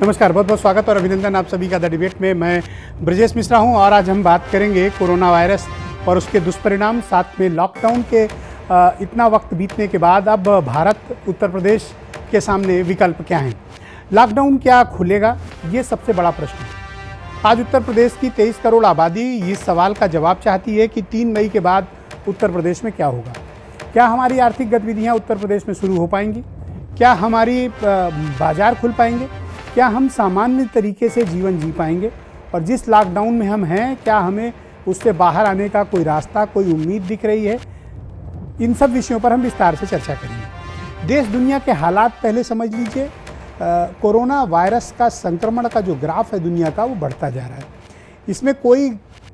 नमस्कार, बहुत बहुत स्वागत और अभिनंदन आप सभी का द डिबेट में। मैं ब्रजेश मिश्रा हूं और आज हम बात करेंगे कोरोना वायरस और उसके दुष्परिणाम, साथ में लॉकडाउन के इतना वक्त बीतने के बाद अब भारत, उत्तर प्रदेश के सामने विकल्प क्या हैं। लॉकडाउन क्या खुलेगा, ये सबसे बड़ा प्रश्न है। आज उत्तर प्रदेश की 23 करोड़ आबादी इस सवाल का जवाब चाहती है कि 3 मई के बाद उत्तर प्रदेश में क्या होगा। क्या हमारी आर्थिक गतिविधियाँ उत्तर प्रदेश में शुरू हो पाएंगी? क्या हमारी बाजार खुल पाएंगे? क्या हम सामान्य तरीके से जीवन जी पाएंगे? और जिस लॉकडाउन में हम हैं, क्या हमें उससे बाहर आने का कोई रास्ता, कोई उम्मीद दिख रही है? इन सब विषयों पर हम विस्तार से चर्चा करेंगे। देश दुनिया के हालात पहले समझ लीजिए। कोरोना वायरस का संक्रमण का जो ग्राफ है दुनिया का, वो बढ़ता जा रहा है। इसमें कोई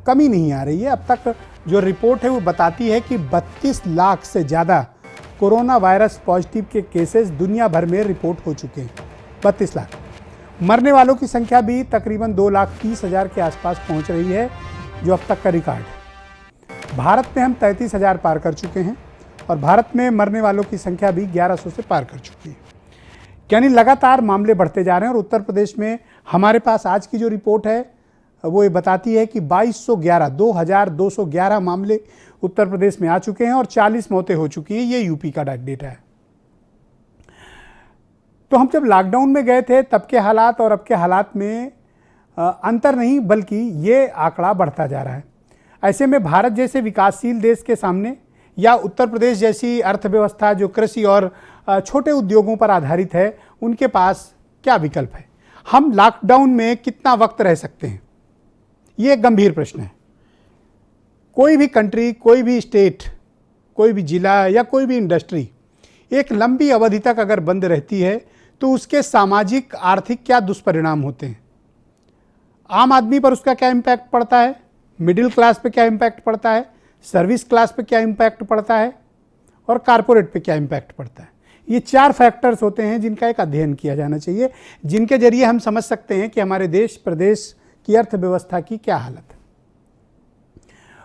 कमी नहीं आ रही है। अब तक जो रिपोर्ट है वो बताती है कि 32 लाख से ज़्यादा कोरोना वायरस पॉजिटिव के केसेस दुनिया भर में रिपोर्ट हो चुके हैं। 32 लाख। मरने वालों की संख्या भी तकरीबन 2,30,000 के आसपास पहुंच रही है, जो अब तक का रिकॉर्ड है। भारत में हम 33,000 पार कर चुके हैं और भारत में मरने वालों की संख्या भी 1100 से पार कर चुकी है। यानी लगातार मामले बढ़ते जा रहे हैं। और उत्तर प्रदेश में हमारे पास आज की जो रिपोर्ट है वो ये बताती है कि 2211 मामले उत्तर प्रदेश में आ चुके हैं और 40 मौतें हो चुकी हैं। ये यूपी का डेटा है। तो हम जब लॉकडाउन में गए थे तब के हालात और अब के हालात में अंतर नहीं, बल्कि ये आंकड़ा बढ़ता जा रहा है। ऐसे में भारत जैसे विकासशील देश के सामने या उत्तर प्रदेश जैसी अर्थव्यवस्था जो कृषि और छोटे उद्योगों पर आधारित है, उनके पास क्या विकल्प है? हम लॉकडाउन में कितना वक्त रह सकते हैं? ये एक गंभीर प्रश्न है। कोई भी कंट्री, कोई भी स्टेट, कोई भी जिला या कोई भी इंडस्ट्री एक लंबी अवधि तक अगर बंद रहती है तो उसके सामाजिक आर्थिक क्या दुष्परिणाम होते हैं? आम आदमी पर उसका क्या इम्पैक्ट पड़ता है? मिडिल क्लास पे क्या इम्पैक्ट पड़ता है? सर्विस क्लास पे क्या इम्पैक्ट पड़ता है? और कारपोरेट पे क्या इम्पैक्ट पड़ता है? ये 4 फैक्टर्स होते हैं जिनका एक अध्ययन किया जाना चाहिए, जिनके जरिए हम समझ सकते हैं कि हमारे देश प्रदेश की अर्थव्यवस्था की क्या हालत है।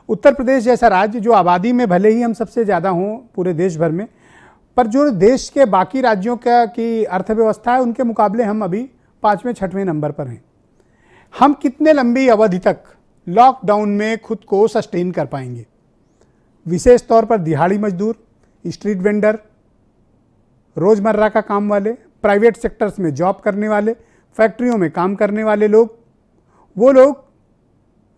उत्तर प्रदेश जैसा राज्य, जो आबादी में भले ही हम सबसे ज़्यादा हों पूरे देश भर में, पर जो देश के बाकी राज्यों की अर्थव्यवस्था है उनके मुकाबले हम अभी 5वें-6वें नंबर पर हैं। हम कितने लंबी अवधि तक लॉकडाउन में खुद को सस्टेन कर पाएंगे? विशेष तौर पर दिहाड़ी मजदूर, स्ट्रीट वेंडर, रोज़मर्रा का काम वाले, प्राइवेट सेक्टर्स में जॉब करने वाले, फैक्ट्रियों में काम करने वाले लोग, वो लोग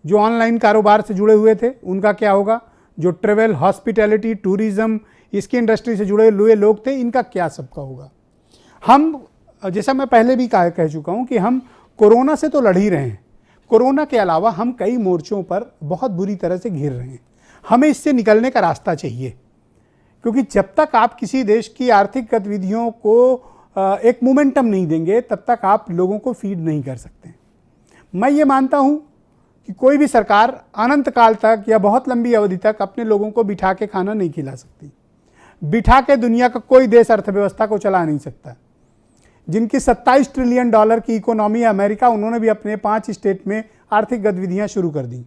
जो ऑनलाइन कारोबार से जुड़े हुए थे, उनका क्या होगा? जो ट्रेवल, हॉस्पिटैलिटी, टूरिज़्म, इसकी इंडस्ट्री से जुड़े हुए लोग थे, इनका क्या सबका होगा? हम, जैसा मैं पहले भी कह चुका हूं कि हम कोरोना से तो लड़ ही रहे हैं, कोरोना के अलावा हम कई मोर्चों पर बहुत बुरी तरह से घिर रहे हैं। हमें इससे निकलने का रास्ता चाहिए, क्योंकि जब तक आप किसी देश की आर्थिक गतिविधियों को एक मोमेंटम नहीं देंगे, तब तक आप लोगों को फीड नहीं कर सकते। मैं ये मानता हूं कि कोई भी सरकार अनंत काल तक या बहुत लंबी अवधि तक अपने लोगों को बिठा के खाना नहीं खिला सकती। बिठा के दुनिया का कोई देश अर्थव्यवस्था को चला नहीं सकता। जिनकी $27 ट्रिलियन की इकोनॉमी है अमेरिका, उन्होंने भी अपने 5 स्टेट में आर्थिक गतिविधियां शुरू कर दी।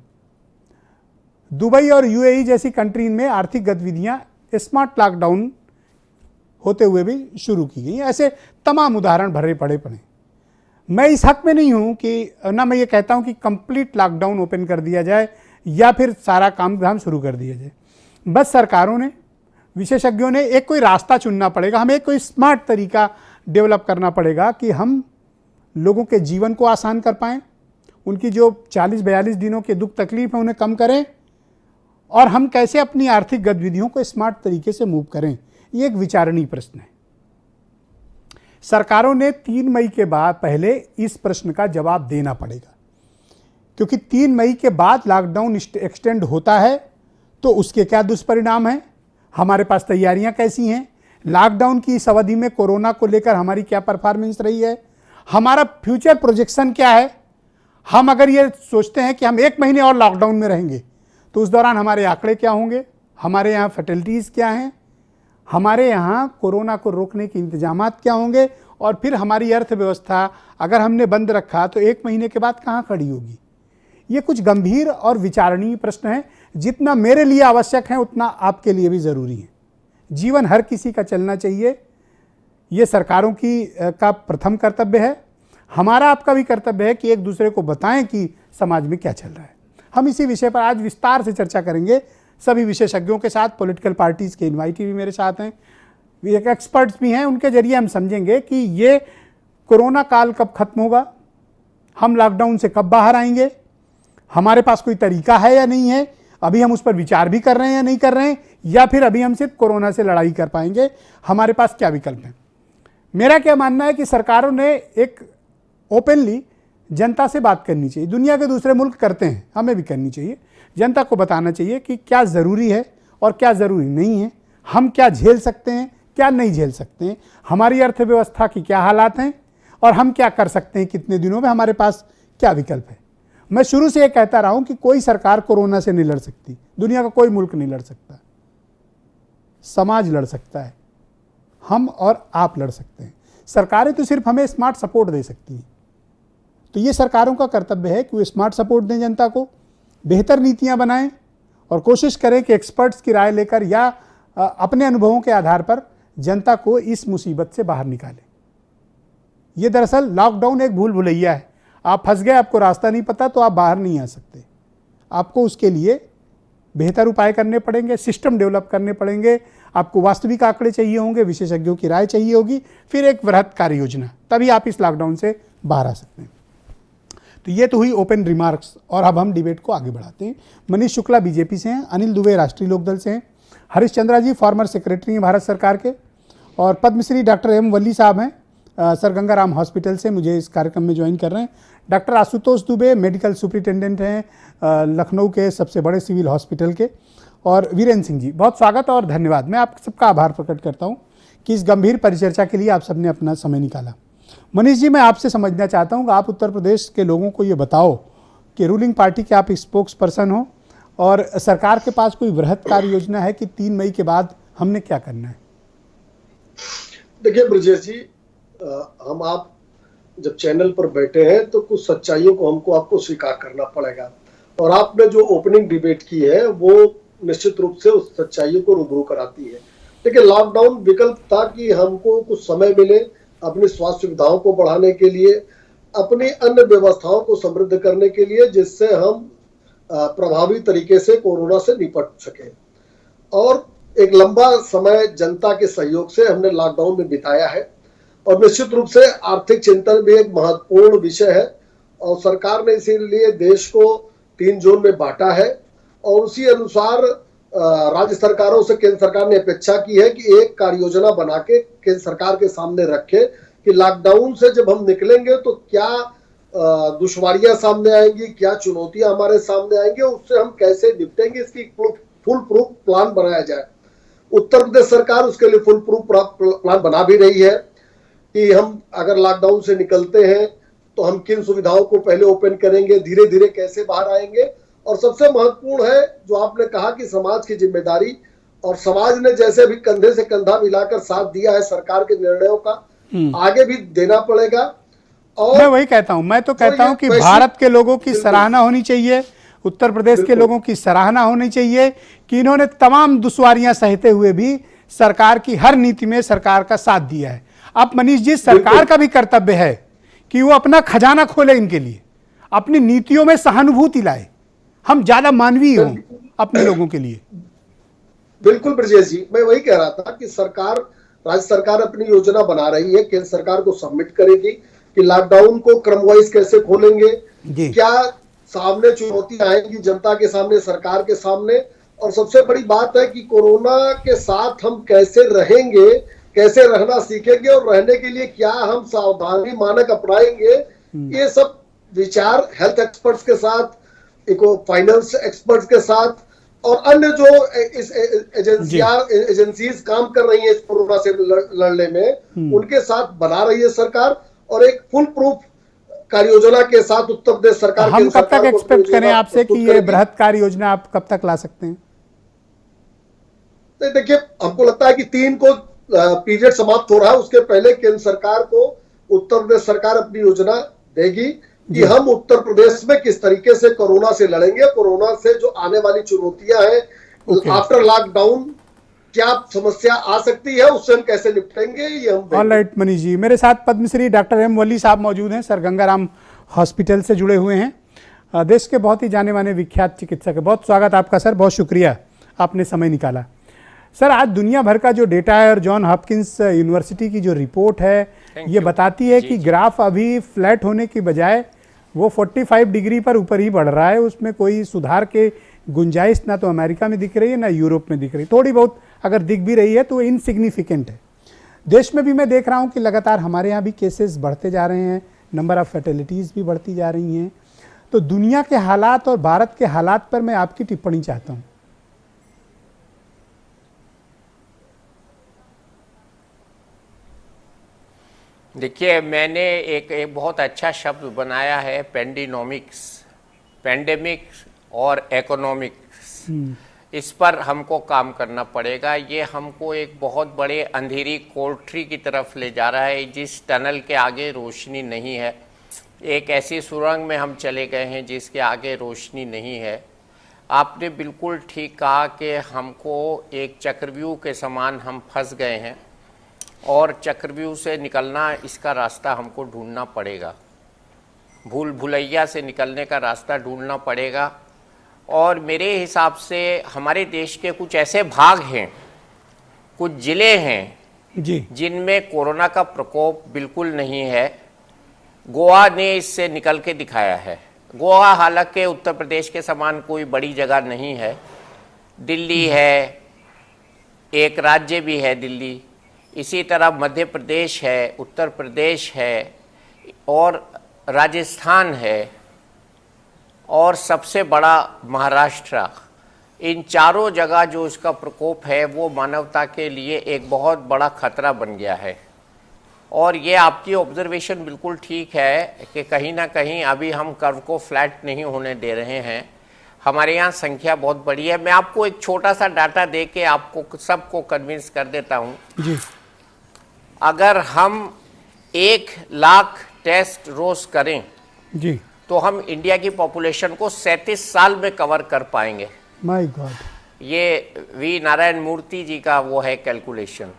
दुबई और यूएई जैसी कंट्री में आर्थिक गतिविधियां स्मार्ट लॉकडाउन होते हुए भी शुरू की गई। ऐसे तमाम उदाहरण भरे पड़े। मैं इस हक में नहीं हूं कि ना मैं ये कहता हूं कि कंप्लीट लॉकडाउन ओपन कर दिया जाए या फिर सारा काम धाम शुरू कर दिया जाए। बस सरकारों ने, विशेषज्ञों ने एक कोई रास्ता चुनना पड़ेगा। हमें कोई स्मार्ट तरीका डेवलप करना पड़ेगा कि हम लोगों के जीवन को आसान कर पाएँ, उनकी जो 40-42 दिनों के दुख तकलीफ है उन्हें कम करें, और हम कैसे अपनी आर्थिक गतिविधियों को स्मार्ट तरीके से मूव करें। ये एक विचारणीय प्रश्न है। सरकारों ने 3 मई के बाद पहले इस प्रश्न का जवाब देना पड़ेगा, क्योंकि 3 मई के बाद लॉकडाउन एक्सटेंड होता है तो उसके क्या दुष्परिणाम हैं, हमारे पास तैयारियां कैसी हैं, लॉकडाउन की इस अवधि में कोरोना को लेकर हमारी क्या परफॉर्मेंस रही है, हमारा फ्यूचर प्रोजेक्शन क्या है। हम अगर ये सोचते हैं कि हम 1 महीने और लॉकडाउन में रहेंगे तो उस दौरान हमारे आंकड़े क्या होंगे, हमारे यहाँ फैटलिटीज़ क्या हैं, हमारे यहाँ कोरोना को रोकने के इंतजामात क्या होंगे, और फिर हमारी अर्थव्यवस्था अगर हमने बंद रखा तो 1 महीने के बाद कहाँ खड़ी होगी। ये कुछ गंभीर और विचारणीय प्रश्न हैं। जितना मेरे लिए आवश्यक है उतना आपके लिए भी ज़रूरी है। जीवन हर किसी का चलना चाहिए, ये सरकारों का प्रथम कर्तव्य है। हमारा आपका भी कर्तव्य है कि एक दूसरे को बताएं कि समाज में क्या चल रहा है। हम इसी विषय पर आज विस्तार से चर्चा करेंगे सभी विशेषज्ञों के साथ। पॉलिटिकल पार्टीज़ के इन्वाइटी भी मेरे साथ हैं, एक एक्सपर्ट्स भी हैं। उनके जरिए हम समझेंगे कि ये कोरोना काल कब खत्म होगा, हम लॉकडाउन से कब बाहर आएंगे, हमारे पास कोई तरीका है या नहीं है, अभी हम उस पर विचार भी कर रहे हैं या नहीं कर रहे हैं, या फिर अभी हम सिर्फ कोरोना से लड़ाई कर पाएंगे, हमारे पास क्या विकल्प हैं। मेरा क्या मानना है कि सरकारों ने एक ओपनली जनता से बात करनी चाहिए। दुनिया के दूसरे मुल्क करते हैं, हमें भी करनी चाहिए। जनता को बताना चाहिए कि क्या ज़रूरी है और क्या ज़रूरी नहीं है, हम क्या झेल सकते हैं, क्या नहीं झेल सकते हैं, हमारी अर्थव्यवस्था की क्या हालात हैं और हम क्या कर सकते हैं कितने दिनों में, हमारे पास क्या विकल्प है। मैं शुरू से ये कहता रहा हूं कि कोई सरकार कोरोना से नहीं लड़ सकती, दुनिया का कोई मुल्क नहीं लड़ सकता, समाज लड़ सकता है, हम और आप लड़ सकते हैं। सरकारें तो सिर्फ हमें स्मार्ट सपोर्ट दे सकती हैं। तो ये सरकारों का कर्तव्य है कि वो स्मार्ट सपोर्ट दें जनता को, बेहतर नीतियां बनाएं और कोशिश करें कि एक्सपर्ट्स की राय लेकर या अपने अनुभवों के आधार पर जनता को इस मुसीबत से बाहर निकालें। ये दरअसल लॉकडाउन एक भूल भुलैया है। आप फंस गए, आपको रास्ता नहीं पता, तो आप बाहर नहीं आ सकते। आपको उसके लिए बेहतर उपाय करने पड़ेंगे, सिस्टम डेवलप करने पड़ेंगे, आपको वास्तविक आंकड़े चाहिए होंगे, विशेषज्ञों की राय चाहिए होगी, फिर एक वृहद कार्य योजना, तभी आप इस लॉकडाउन से बाहर आ सकते हैं। तो ये तो हुई ओपन रिमार्क्स, और अब हम डिबेट को आगे बढ़ाते हैं। मनीष शुक्ला बीजेपी से हैं, अनिल दुबे राष्ट्रीय लोकदल से हैं, हरीश चंद्रा जी फॉर्मर सेक्रेटरी हैं भारत सरकार के, और पद्मश्री डॉक्टर एम वल्ली साहब हैं सर गंगाराम हॉस्पिटल से, मुझे इस कार्यक्रम में ज्वाइन कर रहे हैं। Doctor Ashutosh Dubey medical superintendent हैं लखनऊ के सबसे बड़े सिविल हॉस्पिटल के, और वीरेंद्र सिंह जी, बहुत स्वागत और धन्यवाद। मैं आप सबका आभार प्रकट करता हूं कि इस गंभीर परिचर्चा के लिए आप सबने अपना समय निकाला। मनीष जी, मैं आपसे समझना चाहता हूं कि आप उत्तर प्रदेश के लोगों को ये बताओ कि रूलिंग पार्टी के आप स्पोक्स पर्सन हो और सरकार के पास कोई वृहद कार्य योजना है कि 3 मई के बाद हमने क्या करना है। देखिए ब्रजेश जी, हम आप जब चैनल पर बैठे हैं तो कुछ सच्चाइयों को हमको आपको स्वीकार करना पड़ेगा, और आपने जो ओपनिंग डिबेट की है वो निश्चित रूप से उस सच्चाइयों को रूबरू कराती है। देखिए, लॉकडाउन विकल्प था कि हमको कुछ समय मिले अपनी स्वास्थ्य सुविधाओं को बढ़ाने के लिए, अपनी अन्य व्यवस्थाओं को समृद्ध करने के लिए, जिससे हम प्रभावी तरीके से कोरोना से निपट सके। और एक लंबा समय जनता के सहयोग से हमने लॉकडाउन में बिताया है, और निश्चित रूप से आर्थिक चिंतन भी एक महत्वपूर्ण विषय है, और सरकार ने इसीलिए देश को 3 जोन में बांटा है, और उसी अनुसार राज्य सरकारों से केंद्र सरकार ने अपेक्षा की है कि एक कार्य योजना बना के केंद्र सरकार के सामने रखे कि लॉकडाउन से जब हम निकलेंगे तो क्या दुश्वारियां सामने आएंगी, क्या चुनौतियां हमारे सामने आएंगी, उससे हम कैसे निपटेंगे, इसकी फुल प्रूफ प्लान बनाया जाए। उत्तर प्रदेश सरकार उसके लिए फुल प्रूफ प्लान बना भी रही है कि हम अगर लॉकडाउन से निकलते हैं तो हम किन सुविधाओं को पहले ओपन करेंगे, धीरे धीरे कैसे बाहर आएंगे। और सबसे महत्वपूर्ण है जो आपने कहा कि समाज की जिम्मेदारी, और समाज ने जैसे भी कंधे से कंधा मिलाकर साथ दिया है सरकार के निर्णयों का, आगे भी देना पड़ेगा। और मैं वही कहता हूं, मैं तो कहता हूं कि भारत के लोगों की सराहना होनी चाहिए, उत्तर प्रदेश के लोगों की सराहना होनी चाहिए कि इन्होंने तमाम दुश्वारियां सहते हुए भी सरकार की हर नीति में सरकार का साथ दिया है। अब मनीष जी, सरकार का भी कर्तव्य है कि वो अपना खजाना खोले, इनके लिए अपनी नीतियों में सहानुभूति लाए, हम ज्यादा मानवीय हों अपने लोगों के लिए। बिल्कुल ब्रजेश जी, मैं वही कह रहा था कि सरकार, राज्य सरकार अपनी योजना बना रही है, केंद्र सरकार को सबमिट करेगी कि लॉकडाउन को क्रमवाइज कैसे खोलेंगे, क्या सामने चुनौतियां आएंगी जनता के सामने, सरकार के सामने, और सबसे बड़ी बात है कि कोरोना के साथ हम कैसे रहेंगे, कैसे रहना सीखेंगे, और रहने के लिए क्या हम सावधानी मानक अपनाएंगे। ये सब विचार हेल्थ एक्सपर्ट्स के साथ, फाइनेंस एक्सपर्ट्स के साथ, और अन्य जो इस एजेंसीज काम कर रही है इस कोरोना से लड़ने में, उनके साथ बना रही है सरकार, और एक फुल प्रूफ कार्य योजना के साथ उत्तर प्रदेश सरकार। हम कब तक एक्सपेक्ट करें आपसे कि ये बृहद कार्य योजना आप कब तक ला सकते हैं? तो देखिए, हमको लगता है कि 3 को पीरियड समाप्त हो रहा है, उसके पहले केंद्र सरकार को उत्तर प्रदेश सरकार अपनी योजना देगी कि हम उत्तर प्रदेश में किस तरीके से कोरोना से लड़ेंगे, कोरोना से जो आने वाली चुनौतियां हैं आफ्टर लॉकडाउन, क्या समस्या आ सकती है, उससे हम कैसे निपटेंगे, ये हम ऑल राइट मनीष जी, मेरे साथ पद्मश्री डॉक्टर एम वली साहब मौजूद हैं, सर गंगाराम हॉस्पिटल से जुड़े हुए हैं, देश के बहुत ही जाने माने विख्यात चिकित्सक है। बहुत स्वागत आपका सर, बहुत शुक्रिया आपने समय निकाला। सर, आज दुनिया भर का जो डेटा है और जॉन हॉपकिंस यूनिवर्सिटी की जो रिपोर्ट है ये बताती है कि ग्राफ अभी फ्लैट होने की बजाय वो 45 डिग्री पर ऊपर ही बढ़ रहा है। उसमें कोई सुधार के गुंजाइश ना तो अमेरिका में दिख रही है ना यूरोप में दिख रही है। थोड़ी बहुत अगर दिख भी रही है तो इनसिग्निफिकेंट है। देश में भी मैं देख रहा हूँ कि लगातार हमारे यहाँ भी केसेस बढ़ते जा रहे हैं, नंबर ऑफ फैटेलिटीज़ भी बढ़ती जा रही हैं। तो दुनिया के हालात और भारत के हालात पर मैं आपकी टिप्पणी चाहता हूँ। देखिए, मैंने एक बहुत अच्छा शब्द बनाया है, पेंडेमिक्स, पेंडेमिक्स और इकोनॉमिक्स। इस पर हमको काम करना पड़ेगा। ये हमको एक बहुत बड़े अंधेरी कोठरी की तरफ ले जा रहा है, जिस टनल के आगे रोशनी नहीं है। एक ऐसी सुरंग में हम चले गए हैं जिसके आगे रोशनी नहीं है। आपने बिल्कुल ठीक कहा कि हमको एक चक्रव्यूह के समान हम फंस गए हैं और चक्रव्यूह से निकलना, इसका रास्ता हमको ढूंढना पड़ेगा। भूल भुलैया से निकलने का रास्ता ढूंढना पड़ेगा। और मेरे हिसाब से हमारे देश के कुछ ऐसे भाग हैं, कुछ ज़िले हैं जी, जिनमें कोरोना का प्रकोप बिल्कुल नहीं है। गोवा ने इससे निकल के दिखाया है। गोवा हालांकि उत्तर प्रदेश के समान कोई बड़ी जगह नहीं है। दिल्ली है, एक राज्य भी है दिल्ली। इसी तरह मध्य प्रदेश है, उत्तर प्रदेश है और राजस्थान है और सबसे बड़ा महाराष्ट्र। इन चारों जगह जो इसका प्रकोप है वो मानवता के लिए एक बहुत बड़ा खतरा बन गया है। और ये आपकी ऑब्जर्वेशन बिल्कुल ठीक है कि कहीं ना कहीं अभी हम कर्व को फ्लैट नहीं होने दे रहे हैं। हमारे यहाँ संख्या बहुत बड़ी है। मैं आपको एक छोटा सा डाटा दे के आपको सबको कन्विंस कर देता हूँ जी। अगर हम 1 लाख टेस्ट रोज करें जी, तो हम इंडिया की पॉपुलेशन को 37 साल में कवर कर पाएंगे। माय गॉड, ये वी नारायण मूर्ति जी का वो है कैलकुलेशन।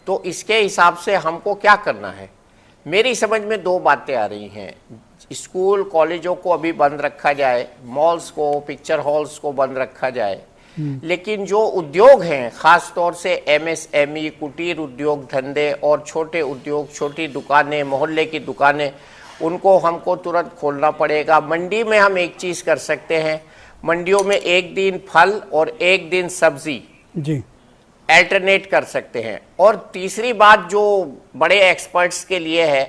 तो इसके हिसाब से हमको क्या करना है? मेरी समझ में 2 बातें आ रही हैं। स्कूल कॉलेजों को अभी बंद रखा जाए, मॉल्स को, पिक्चर हॉल्स को बंद रखा जाए, लेकिन जो उद्योग हैं, खास तौर से एमएसएमई, कुटीर उद्योग धंधे और छोटे उद्योग, छोटी दुकानें, मोहल्ले की दुकानें, उनको हमको तुरंत खोलना पड़ेगा। मंडी में हम एक चीज़ कर सकते हैं, मंडियों में एक दिन फल और एक दिन सब्जी जी, अल्टरनेट कर सकते हैं। और तीसरी बात जो बड़े एक्सपर्ट्स के लिए है,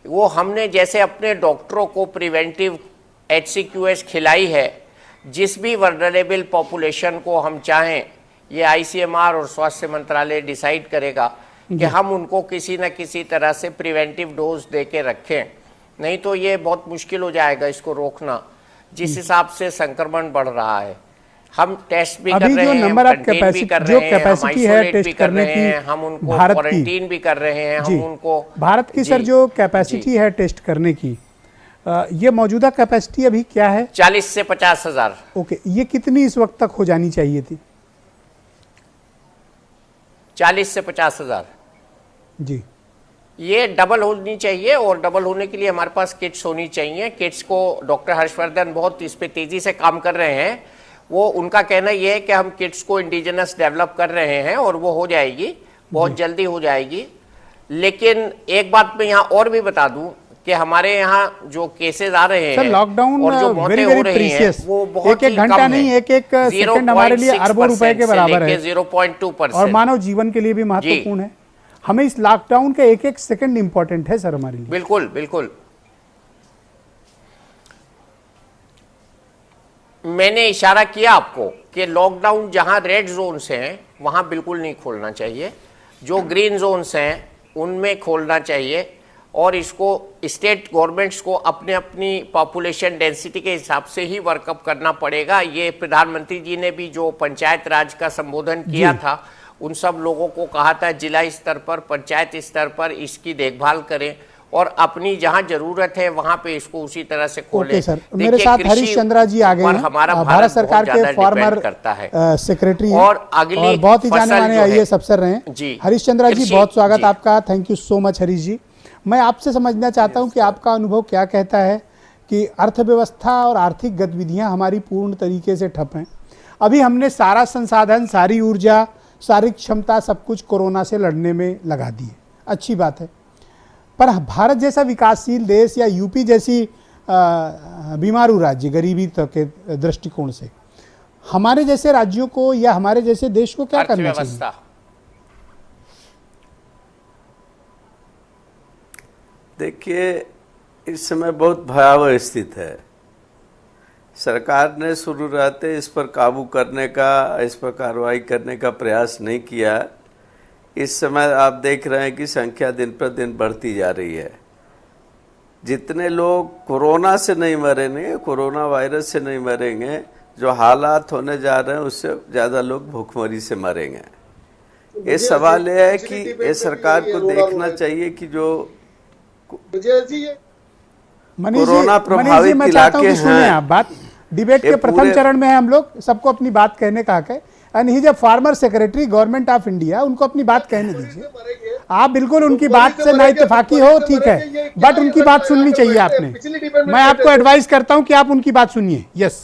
वो हमने जैसे अपने डॉक्टरों को प्रिवेंटिव HCQS खिलाई है, जिस भी वर्नरेबल पॉपुलेशन को हम चाहें, ये ICMR और स्वास्थ्य मंत्रालय डिसाइड करेगा कि हम उनको किसी न किसी तरह से प्रिवेंटिव डोज दे के रखें। नहीं तो ये बहुत मुश्किल हो जाएगा इसको रोकना, जिस हिसाब से संक्रमण बढ़ रहा है। हम टेस्ट भी कर रहे हैं, नंबर ऑफ कंटेन भी कर जो रहे हैं, हम कैपेसिटी है आइसोलेट भी टेस्ट कर करने रहे की हैं, हम उनको भारत की, क्वारंटीन भी कर रहे हैं, हम उनको भारत की सर जी, जो कैपेसिटी है टेस्ट करने की, ये मौजूदा कैपेसिटी अभी क्या है? 40 से 50 हज़ार। ओके, ये कितनी इस वक्त तक हो जानी चाहिए थी? 40 से 50 हज़ार जी, ये डबल होनी चाहिए। और डबल होने के लिए हमारे पास किट्स होनी चाहिए। किट्स को डॉक्टर हर्षवर्धन बहुत इस पे तेजी से काम कर रहे हैं। वो उनका कहना ये है कि हम किट्स को इंडिजिनस डेवलप कर रहे हैं और वो हो जाएगी, बहुत जल्दी हो जाएगी। लेकिन एक बात मैं यहाँ और भी बता दूं कि हमारे यहाँ जो केसेस आ रहे हैं, लॉकडाउन और जो मौतें हो रही हैं, वो बहुत एक ही घंटा कम नहीं, है। एक सेकंड हमारे लिए अरबों रुपए के बराबर है 0.2% और मानव जीवन के लिए भी महत्वपूर्ण है। हमें इस लॉकडाउन का एक सेकंड इंपॉर्टेंट है सर हमारे लिए। बिल्कुल बिल्कुल। मैंने इशारा किया आपको कि लॉकडाउन जहां रेड जोन्स हैं वहां बिल्कुल नहीं खोलना चाहिए, जो ग्रीन जोन्स हैं उनमें खोलना चाहिए। और इसको स्टेट गवर्नमेंट्स को अपने अपनी पॉपुलेशन डेंसिटी के हिसाब से ही वर्कअप करना पड़ेगा। ये प्रधानमंत्री जी ने भी जो पंचायत राज का संबोधन किया था, उन सब लोगों को कहा था जिला स्तर पर, पंचायत स्तर पर इसकी देखभाल करें और अपनी जहां जरूरत है वहां पे इसको उसी तरह से खोले। ओके सर, मेरे साथ हरीश चंद्रा जी आ गए हैं, हमारा भारत सरकार के फॉर्मर सेक्रेटरी और बहुत ही जाने माने IAS अफसर रहे हैं जी। हरीश चंद्रा जी, बहुत स्वागत आपका, thank you so much Harish ji. मैं आपसे समझना चाहता हूं कि आपका अनुभव क्या कहता है कि अर्थव्यवस्था और आर्थिक गतिविधियां हमारी पूर्ण तरीके से ठप हैं। अभी हमने सारा संसाधन, सारी ऊर्जा, सारी क्षमता, सब कुछ कोरोना से लड़ने में लगा दी है, अच्छी बात है, पर भारत जैसा विकासशील देश या यूपी जैसी बीमारू राज्य गरीबी के दृष्टिकोण से हमारे जैसे राज्यों को या हमारे जैसे देश को क्या करना चाहिए? देखिए, इस समय बहुत भयावह स्थिति है। सरकार ने शुरू रहते इस पर काबू करने का, इस पर कार्रवाई करने का प्रयास नहीं किया। इस समय आप देख रहे हैं कि संख्या दिन पर दिन बढ़ती जा रही है। जितने लोग कोरोना से नहीं मरेंगे, कोरोना वायरस से नहीं मरेंगे, जो हालात होने जा रहे हैं उससे ज़्यादा लोग भूखमरी से मरेंगे। ये सवाल ये है कि ये सरकार को देखना चाहिए कि जो कोरोना प्रभावित इलाके हैं, आप बात डिबेट के प्रथम चरण में है, हम लोग सबको अपनी बात कहने का हक है। एंड ही जब former secretary government of India, उनको अपनी बात कहने दीजिए। आप बिल्कुल उनकी बात से ना इत्तेफाकी हो, ठीक है, बट उनकी बात सुननी चाहिए आपने। मैं आपको एडवाइस करता हूं कि आप उनकी बात सुनिए। यस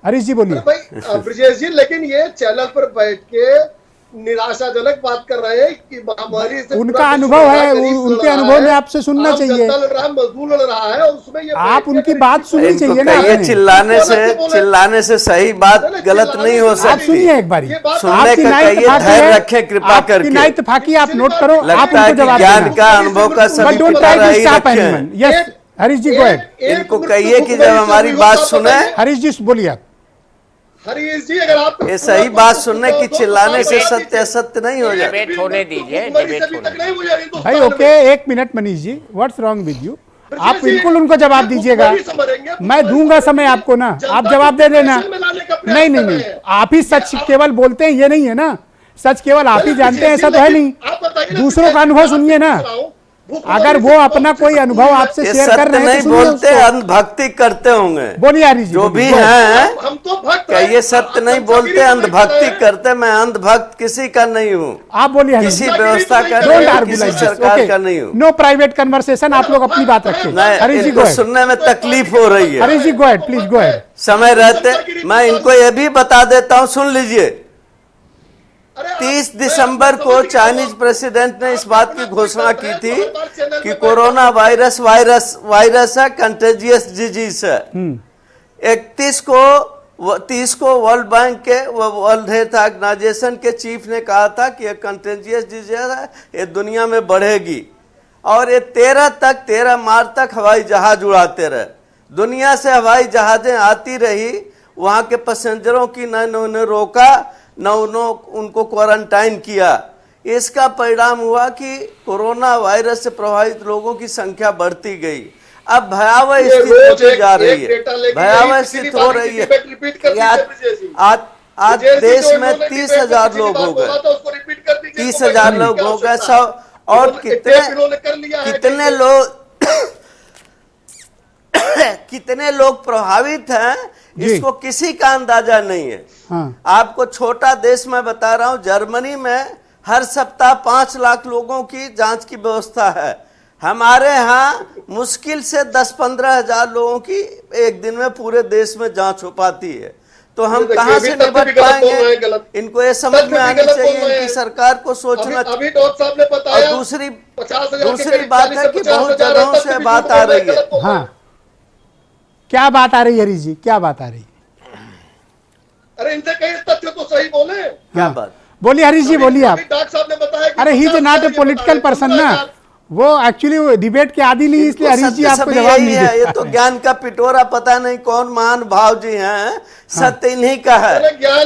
हरीश जी बोलिए। ब्रजेश जी, लेकिन ये चैनल पर बैठ के निराशाजनक बात कर रहे हैं कि महामारी से उनका अनुभव है, उनके अनुभव में आपसे सुनना चाहिए। मजदूर लड़ रहा है और उसमें ये आप उनकी बात सुननी चाहिए ना। ये चिल्लाने से सही बात गलत नहीं हो सकती। आप सुनिए एक बार, सुनने का कहिए, धैर्य रखें कृपा करके। ना इत्तेफाकी आप नोट करो, आप उनको जवाब ज्ञान का अनुभव का सभी yes Harish ji go ahead. इनको कहिए कि जब हमारी बात सुने। हरीश जी बोलिए आप। हरीश जी, अगर आप ये सही बात सुनने की चिल्लाने से सत्य असत्य नहीं हो जाए। डिबेट होने दीजिए, भाई ओके, एक minute Manish ji, what's wrong with you? आप बिल्कुल उनको जवाब दीजिएगा, मैं दूंगा समय आपको ना, आप जवाब दे देना। नहीं नहीं नहीं, आप ही सच केवल बोलते हैं ये नहीं है ना, सच केवल आप ही जानते हैं ऐसा तो है नहीं। दूसरों का अनुभव सुनिए ना, अगर वो अपना कोई अनुभव आपसे शेयर कर रहे हैं तो बोलते अंधभक्ति करते होंगे। बोलिए हरीश जी। जो भी हैं, हम तो क्या ये सत्य नहीं बोलते, अंधभक्ति करते। मैं अंधभक्त किसी का नहीं हूँ। आप बोलिए, किसी व्यवस्था का नहीं हूँ, किसी सरकार का नहीं हूँ। नो प्राइवेट कन्वर्सेशन, आप लोग अपनी बात रखें। हरीश जी सुनने में तकलीफ हो रही है। Harish ji go ahead, please go ahead. समय रहते मैं इनको ये भी बता देता हूँ, सुन लीजिए। 30 दिसंबर को चाइनीज प्रेसिडेंट ने इस बात की घोषणा की थी कि कोरोना वायरस है, कंटेजियस डिजीज है। 31 को वर्ल्ड बैंक के, वर्ल्ड हेल्थ ऑर्गेनाइजेशन के चीफ ने कहा था कि यह कंटेजियस डिजीज है, ये दुनिया में बढ़ेगी। और ये 13 मार्च तक हवाई जहाज उड़ाते रहे। दुनिया से हवाई जहाजें आती रही, वहां के पैसेंजरों की न उन्होंने रोका, न उनको क्वारंटाइन किया। इसका परिणाम हुआ कि कोरोना वायरस से प्रभावित लोगों की संख्या बढ़ती गई। अब भयावह स्थिति होती जा रही है, भयावह स्थिति हो रही है। आज देश में 30,000 लोग हो गए, 30,000 लोग हो गए सब। और कितने लोग प्रभावित हैं, इसको किसी का अंदाजा नहीं है। हाँ। आपको छोटा देश में बता रहा हूं, जर्मनी में हर सप्ताह 5 लाख लोगों की जांच की व्यवस्था है। हमारे यहाँ मुश्किल से 10-15 हजार लोगों की एक दिन में पूरे देश में जांच हो पाती है। तो हम कहां से निपट पाएंगे? इनको ये समझ में आनी चाहिए, इनकी सरकार को सोचना। और दूसरी बात है कि बहुत जगहों से बात आ रही है। हाँ, क्या बात आ रही है हरीश जी, क्या बात आ रही है? अरे इनसे कई तथ्य तो सही बोले। क्या बात? बोलिए हरीश जी, बोलिए आप। डॉक्टर साहब ने बताया। अरे he is not a political person ना, वो एक्चुअली डिबेट के आदि नहीं, इसलिए हरीश जी आपको जवाब नहीं है। ये तो ज्ञान का पिटोरा, पता नहीं कौन महान भाव जी हैं, सत्य इन्हीं का है।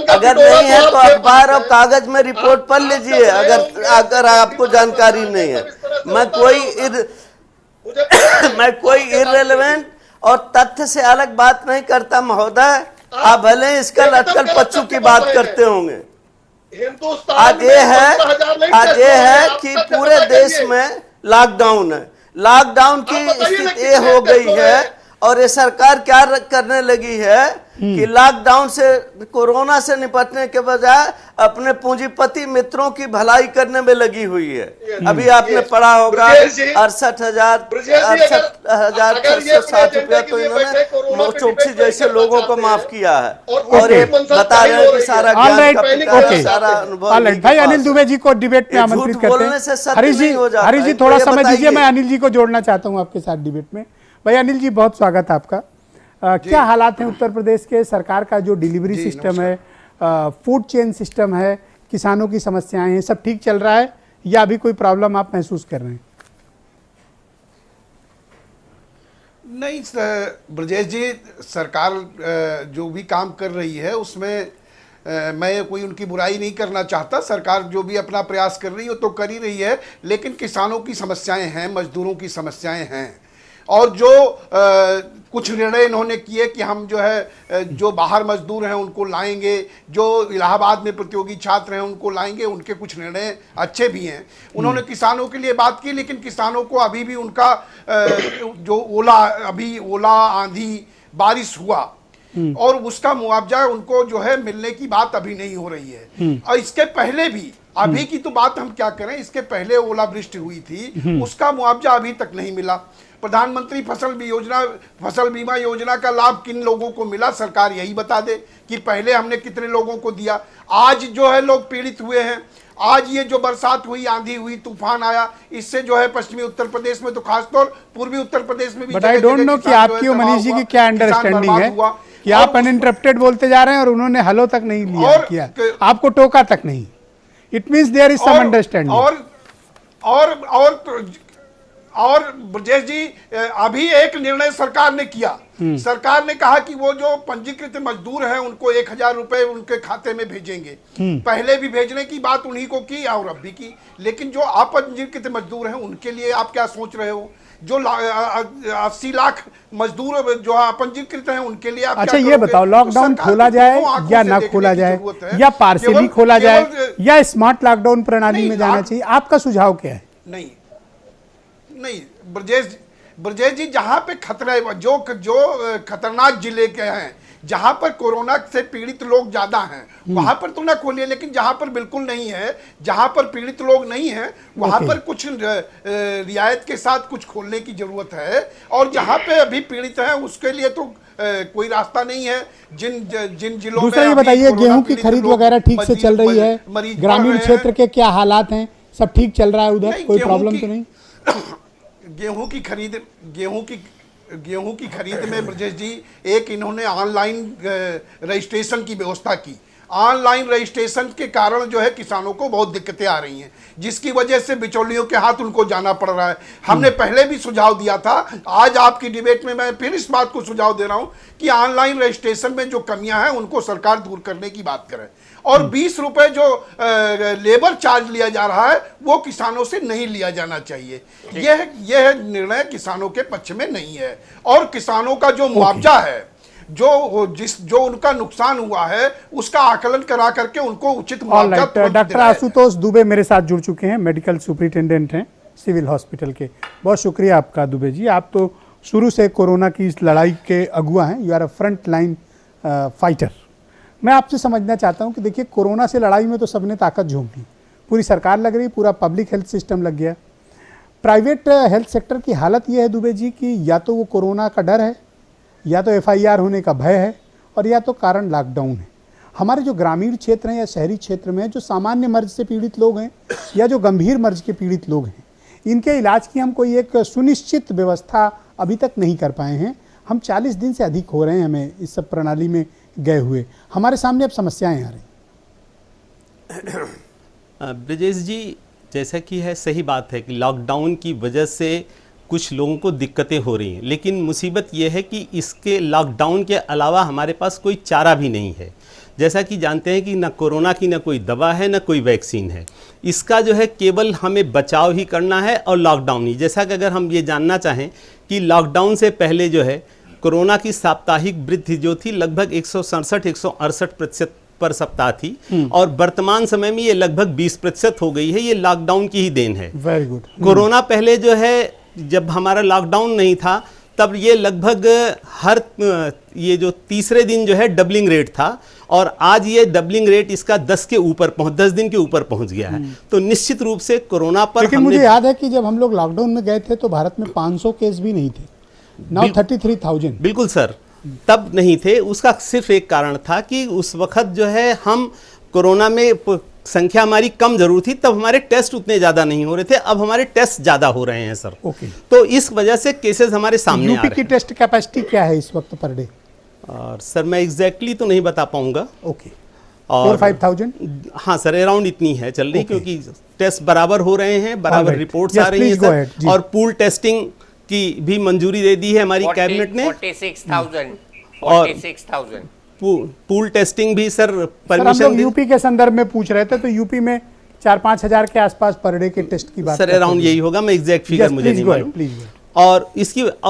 अगर नहीं है तो अखबार और कागज में रिपोर्ट पढ़ लीजिए, अगर आपको जानकारी नहीं है। मैं कोई इररिलेवेंट और तथ्य से अलग बात नहीं करता महोदय। आप भले इसका लटकल पच्चू की बात करते होंगे। आज ये है कि पूरे देश में लॉकडाउन है, लॉकडाउन की आप बताइए ना स्थिति ये कितने हो गई टेस्ट हो है रहे हैं? और ये सरकार क्या करने लगी है कि लॉकडाउन से, कोरोना से निपटने के बजाय अपने पूंजीपति मित्रों की भलाई करने में लगी हुई है। अभी आपने पढ़ा होगा ब्रजेश जी, 68,660 रुपया तो इन्होंने चौकसी जैसे लोगों को माफ किया है और ये बता रहे हैं कि सारा ज्ञान का पिता है, सारा अनुभव इन्हीं के भाई पास अनिल है। दुबे जी को डिबेट में ये आमंत्रित झूठ करते बोलने से हैं। सत्य हरीश जी, नहीं हो जाता। हरीश जी इनको थोड़ा ये समय दीजिए, बताइए। मैं अनिल जी को जोड़ना चाहता हूं आपके साथ डिबेट में। भाई अनिल जी, बहुत स्वागत है आपका। क्या हालात हैं उत्तर प्रदेश के? सरकार का जो डिलीवरी सिस्टम है, फूड चेन सिस्टम है, किसानों की समस्याएं हैं, सब ठीक चल रहा है या अभी कोई प्रॉब्लम आप महसूस कर रहे हैं? नहीं ब्रजेश जी, सरकार जो भी काम कर रही है उसमें मैं कोई उनकी बुराई नहीं करना चाहता। सरकार जो भी अपना प्रयास कर रही है तो कर ही रही है, लेकिन किसानों की समस्याएं हैं, मजदूरों की समस्याएं हैं। और जो कुछ निर्णय इन्होंने किए कि हम जो है जो बाहर मजदूर हैं उनको लाएंगे, जो इलाहाबाद में प्रतियोगी छात्र हैं उनको लाएंगे, उनके कुछ निर्णय अच्छे भी हैं। उन्होंने किसानों के लिए बात की, लेकिन किसानों को अभी भी उनका जो ओला आंधी बारिश हुआ और उसका मुआवजा उनको जो है मिलने की बात अभी नहीं हो रही है। और इसके पहले भी, अभी की तो बात हम क्या करें, इसके पहले ओलावृष्टि हुई थी, उसका मुआवजा अभी तक नहीं मिला। प्रधानमंत्री फसल बीमा योजना का लाभ किन लोगों को मिला, सरकार यही बता दे कि पहले हमने कितने लोगों को दिया। आज जो है लोग पीड़ित हुए हैं। आज ये जो बरसात हुई, आंधी हुई, तूफान आया, इससे जो है पश्चिमी उत्तर प्रदेश में तो खासतौर पूर्वी उत्तर प्रदेश में भी, बट आई डोंट नो कि आपकी और मनीष जी की क्या अंडरस्टैंडिंग है कि आप अनइंटरप्टेड बोलते जा रहे हैं और उन्होंने हलो तक नहीं लिया किया, आपको टोका तक नहीं। It means there is some understanding. और ब्रजेश जी, अभी एक निर्णय सरकार ने किया। सरकार ने कहा कि वो जो पंजीकृत मजदूर हैं उनको 1,000 रुपए उनके खाते में भेजेंगे। पहले भी भेजने की बात उन्हीं को की और अब भी की, लेकिन जो अपंजीकृत मजदूर हैं उनके लिए आप क्या सोच रहे हो? जो 80 लाख मजदूर जो अपंजीकृत हैं उनके लिए आप अच्छा क्या ये बताओ, लॉकडाउन खोला जाए या ना खोला जाए, या पार्शियली खोला जाए, या स्मार्ट लॉकडाउन प्रणाली में जाना चाहिए? आपका सुझाव क्या है? नहीं ब्रजेश जी, जहां पे खतरा है, जो खतरनाक जिले के हैं, जहां पर कोरोना से पीड़ित लोग ज्यादा हैं, वहां पर तो ना खोलिए, लेकिन जहां पर बिल्कुल नहीं है, जहां पर पीड़ित लोग नहीं हैं, वहां पर कुछ रियायत के साथ कुछ खोलने की जरूरत है। और जहां पे अभी पीड़ित हैं उसके लिए तो कोई रास्ता नहीं है। जिन जिलों में दूसरा ये बताइए, गेहूं की खरीद वगैरह ठीक से चल रही है? ग्रामीण क्षेत्र के क्या हालात हैं? सब ठीक चल रहा है उधर? कोई प्रॉब्लम तो नहीं? गेहूं की खरीद में ब्रजेश जी, एक इन्होंने ऑनलाइन रजिस्ट्रेशन की व्यवस्था की। ऑनलाइन रजिस्ट्रेशन के कारण जो है किसानों को बहुत दिक्कतें आ रही हैं, जिसकी वजह से बिचौलियों के हाथ उनको जाना पड़ रहा है। हमने पहले भी सुझाव दिया था, आज आपकी डिबेट में मैं फिर इस बात को सुझाव दे रहा हूं कि ऑनलाइन रजिस्ट्रेशन में जो कमियां हैं उनको सरकार दूर करने की बात करे। और 20 रुपए जो लेबर चार्ज लिया जा रहा है वो किसानों से नहीं लिया जाना चाहिए। यह निर्णय किसानों के पक्ष में नहीं है। और किसानों का जो मुआवजा है, जो उनका नुकसान हुआ है, उसका आकलन करा करके उनको उचित मुआवजा तुरंत डॉक्टर आशुतोष दुबे मेरे साथ जुड़ चुके हैं, मेडिकल सुपरिटेंडेंट हैं सिविल हॉस्पिटल के। बहुत शुक्रिया आपका दुबे जी, आप तो शुरू से कोरोना की इस लड़ाई के अगुआ हैं। You are a front line fighter. मैं आपसे समझना चाहता हूं कि देखिए, कोरोना से लड़ाई में तो सबने ताकत झोंक दी, पूरी सरकार लग रही, पूरा पब्लिक हेल्थ सिस्टम लग गया। प्राइवेट हेल्थ सेक्टर की हालत यह है दुबे जी कि या तो वो कोरोना का डर है, या तो FIR होने का भय है, और या तो कारण लॉकडाउन है। हमारे जो ग्रामीण क्षेत्र हैं या शहरी क्षेत्र में जो सामान्य मर्ज से पीड़ित लोग हैं या जो गंभीर मर्ज के पीड़ित लोग हैं, इनके इलाज की हम कोई एक सुनिश्चित व्यवस्था अभी तक नहीं कर पाए हैं। हम 40 दिन से अधिक हो रहे हैं हमें इस सब प्रणाली में गए हुए। हमारे सामने अब समस्याएं आ रही। ब्रजेश जी, जैसा कि है, सही बात है कि लॉकडाउन की वजह से कुछ लोगों को दिक्कतें हो रही हैं, लेकिन मुसीबत यह है कि इसके लॉकडाउन के अलावा हमारे पास कोई चारा भी नहीं है। जैसा कि जानते हैं कि न कोरोना की न कोई दवा है, न कोई वैक्सीन है। इसका जो है केवल हमें बचाव ही करना है और लॉकडाउन ही। जैसा कि अगर हम ये जानना चाहें कि लॉकडाउन से पहले जो है कोरोना की साप्ताहिक वृद्धि जो थी लगभग 167-168% पर सप्ताह थी, और वर्तमान समय में ये लगभग 20% हो गई है। ये लॉकडाउन की ही देन है। Very good. कोरोना पहले जो है जब हमारा लॉकडाउन नहीं था तब ये लगभग हर ये जो तीसरे दिन जो है डबलिंग रेट था, और आज ये डबलिंग रेट इसका 10 दिन के ऊपर पहुंच गया है। तो निश्चित रूप से कोरोना पर लेकिन मुझे याद है कि जब हम लोग लॉकडाउन में गए थे तो भारत में 500 केस भी नहीं थे, नाउ 33,000। बिल्कुल सर, तब नहीं थे। उसका सिर्फ एक कारण था कि उस वक्त जो है हम कोरोना में संख्या हमारी कम जरूर थी, तब हमारे टेस्ट उतने ज़्यादा नहीं हो रहे थे। अब हमारे टेस्ट ज़्यादा हो रहे हैं सर। ओके। तो इस वजह से केसेस हमारे सामने आ यूपी रहे की हैं। टेस्ट कैपेसिटी क्या है इस वक्त पर डे? और सर मैं एग्जैक्टली तो नहीं बता पाऊंगा। ओके, और 4-5,000। हाँ सर, अराउंड इतनी है चल रही, क्योंकि टेस्ट बराबर हो रहे हैं, बराबर Alright. रिपोर्ट्स Yes, आ रही हैं please go ahead. सर। जी। और पूल टेस्टिंग की भी मंजूरी दे दी है हमारी कैबिनेट ने। 46,000 पूल टेस्टिंग भी सर सर हम परमिशन लोग यूपी के संदर्भ में पूछ रहे थे, तो यूपी में 4-5 हजार के आसपास पर डे के टेस्ट की बात सर अराउंड यही होगा, मैं एग्जैक्ट फिगर मुझे नहीं मालूम। प्लीज। और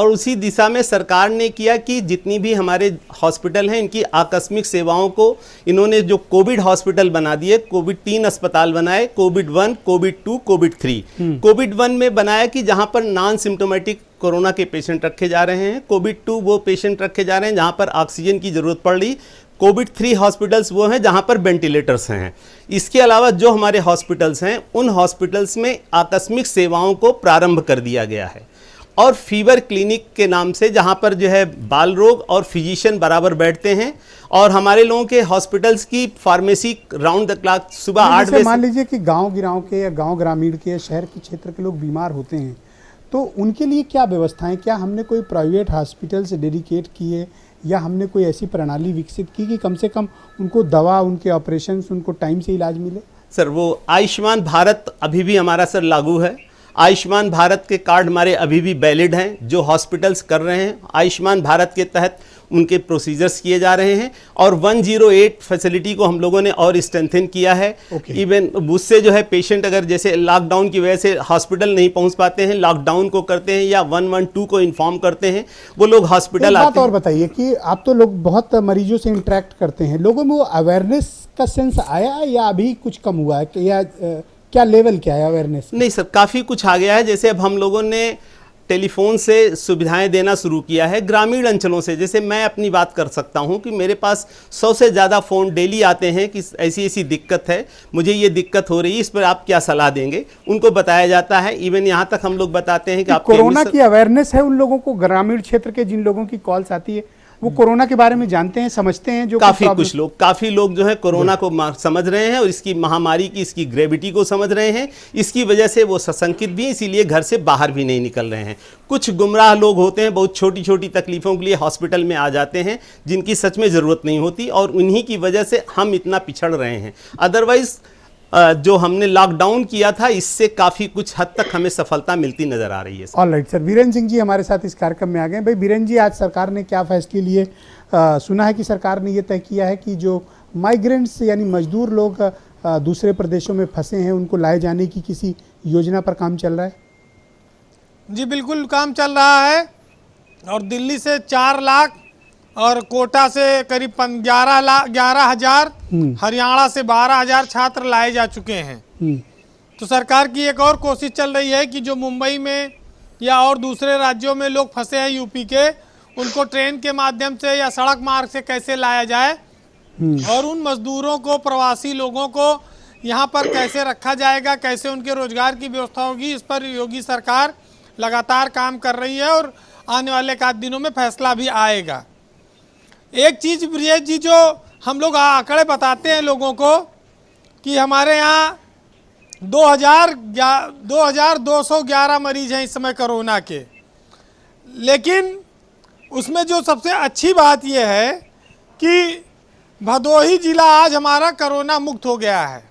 उसी दिशा में सरकार ने किया कि जितनी भी हमारे हॉस्पिटल हैं इनकी आकस्मिक सेवाओं को इन्होंने जो कोविड हॉस्पिटल बना दिए, कोविड 3 अस्पताल बनाए, कोविड 1, कोविड 2, कोविड 3। कोविड 1 में बनाया कि जहां पर नॉन सिम्टोमेटिक कोरोना के पेशेंट रखे जा रहे हैं। कोविड 2 वो पेशेंट रखे जा रहे हैं जहां पर ऑक्सीजन की जरूरत पड़ रही। कोविड 3 हॉस्पिटल्स वो हैं जहां पर वेंटिलेटर्स हैं। इसके अलावा जो हमारे हॉस्पिटल्स हैं उन हॉस्पिटल्स में आकस्मिक सेवाओं को प्रारंभ कर दिया गया है। और फीवर क्लिनिक के नाम से जहां पर जो है बाल रोग और फिजिशियन बराबर बैठते हैं, और हमारे लोगों के हॉस्पिटल्स की फार्मेसी राउंड द क्लॉक सुबह 8 बजे। मान लीजिए कि गांव के या गांव ग्रामीण के या शहर के क्षेत्र के लोग बीमार होते हैं, तो उनके लिए क्या व्यवस्थाएं, क्या हमने कोई प्राइवेट हॉस्पिटल से डेडिकेट किए या हमने कोई ऐसी प्रणाली विकसित की कि कम से कम उनको दवा, उनके ऑपरेशंस, उनको टाइम से इलाज मिले? सर वो आयुष्मान भारत अभी भी हमारा सर लागू है। आयुष्मान भारत के कार्ड हमारे अभी भी वैलिड हैं, जो हॉस्पिटल्स कर रहे हैं आयुष्मान भारत के तहत उनके प्रोसीजर्स किए जा रहे हैं। और 108 फैसिलिटी को हम लोगों ने और स्ट्रेंथन किया है। इवन उससे जो है पेशेंट अगर जैसे लॉकडाउन की वजह से हॉस्पिटल नहीं पहुंच पाते हैं, लॉकडाउन को करते हैं या 112 को इन्फॉर्म करते हैं, वो लोग हॉस्पिटल आते हैं। और बताइए कि आप तो लोग बहुत मरीजों से इंटरेक्ट करते हैं, लोगों में वो अवेयरनेस का सेंस आया या अभी कुछ कम हुआ है, या क्या लेवल क्या है अवेयरनेस? नहीं सर, काफ़ी कुछ आ गया है। जैसे अब हम लोगों ने टेलीफोन से सुविधाएं देना शुरू किया है ग्रामीण अंचलों से। जैसे मैं अपनी बात कर सकता हूं कि मेरे पास 100 से ज़्यादा फ़ोन डेली आते हैं कि ऐसी ऐसी दिक्कत है, मुझे ये दिक्कत हो रही है, इस पर आप क्या सलाह देंगे, उनको बताया जाता है। इवन यहाँ तक हम लोग बताते हैं कि आप कोरोना की अवेयरनेस है उन लोगों को, ग्रामीण क्षेत्र के जिन लोगों की कॉल्स आती है वो कोरोना के बारे में जानते हैं, समझते हैं? जो काफी लोग जो है कोरोना को समझ रहे हैं और इसकी महामारी की, इसकी ग्रेविटी को समझ रहे हैं। इसकी वजह से वो सशंकित भी हैं, इसीलिए घर से बाहर भी नहीं निकल रहे हैं। कुछ गुमराह लोग होते हैं, बहुत छोटी छोटी तकलीफों के लिए हॉस्पिटल में आ जाते हैं, जिनकी सच में ज़रूरत नहीं होती, और उन्हीं की वजह से हम इतना पिछड़ रहे हैं। अदरवाइज जो हमने लॉकडाउन किया था, इससे काफ़ी कुछ हद तक हमें सफलता मिलती नज़र आ रही है। ऑलराइट सर, बीरेन सिंह जी हमारे साथ इस कार्यक्रम में आ गए। भाई बीरेन जी, आज सरकार ने क्या फैसले लिए? सुना है कि सरकार ने ये तय किया है कि जो माइग्रेंट्स यानी मजदूर लोग दूसरे प्रदेशों में फंसे हैं, उनको लाए जाने की किसी योजना पर काम चल रहा है? जी बिल्कुल, काम चल रहा है। और दिल्ली से 4 लाख और कोटा से करीब 11,000, हरियाणा से 12,000 छात्र लाए जा चुके हैं। तो सरकार की एक और कोशिश चल रही है कि जो मुंबई में या और दूसरे राज्यों में लोग फंसे हैं यूपी के, उनको ट्रेन के माध्यम से या सड़क मार्ग से कैसे लाया जाए, और उन मजदूरों को, प्रवासी लोगों को यहाँ पर कैसे रखा जाएगा, कैसे उनके रोजगार की व्यवस्था होगी, इस पर योगी सरकार लगातार काम कर रही है और आने वाले कुछ दिनों में फैसला भी आएगा। एक चीज़ ब्रिजेश जी, जो हम लोग आंकड़े बताते हैं लोगों को कि हमारे यहाँ 2,211 मरीज हैं इस समय कोरोना के, लेकिन उसमें जो सबसे अच्छी बात यह है कि भदोही जिला आज हमारा कोरोना मुक्त हो गया है।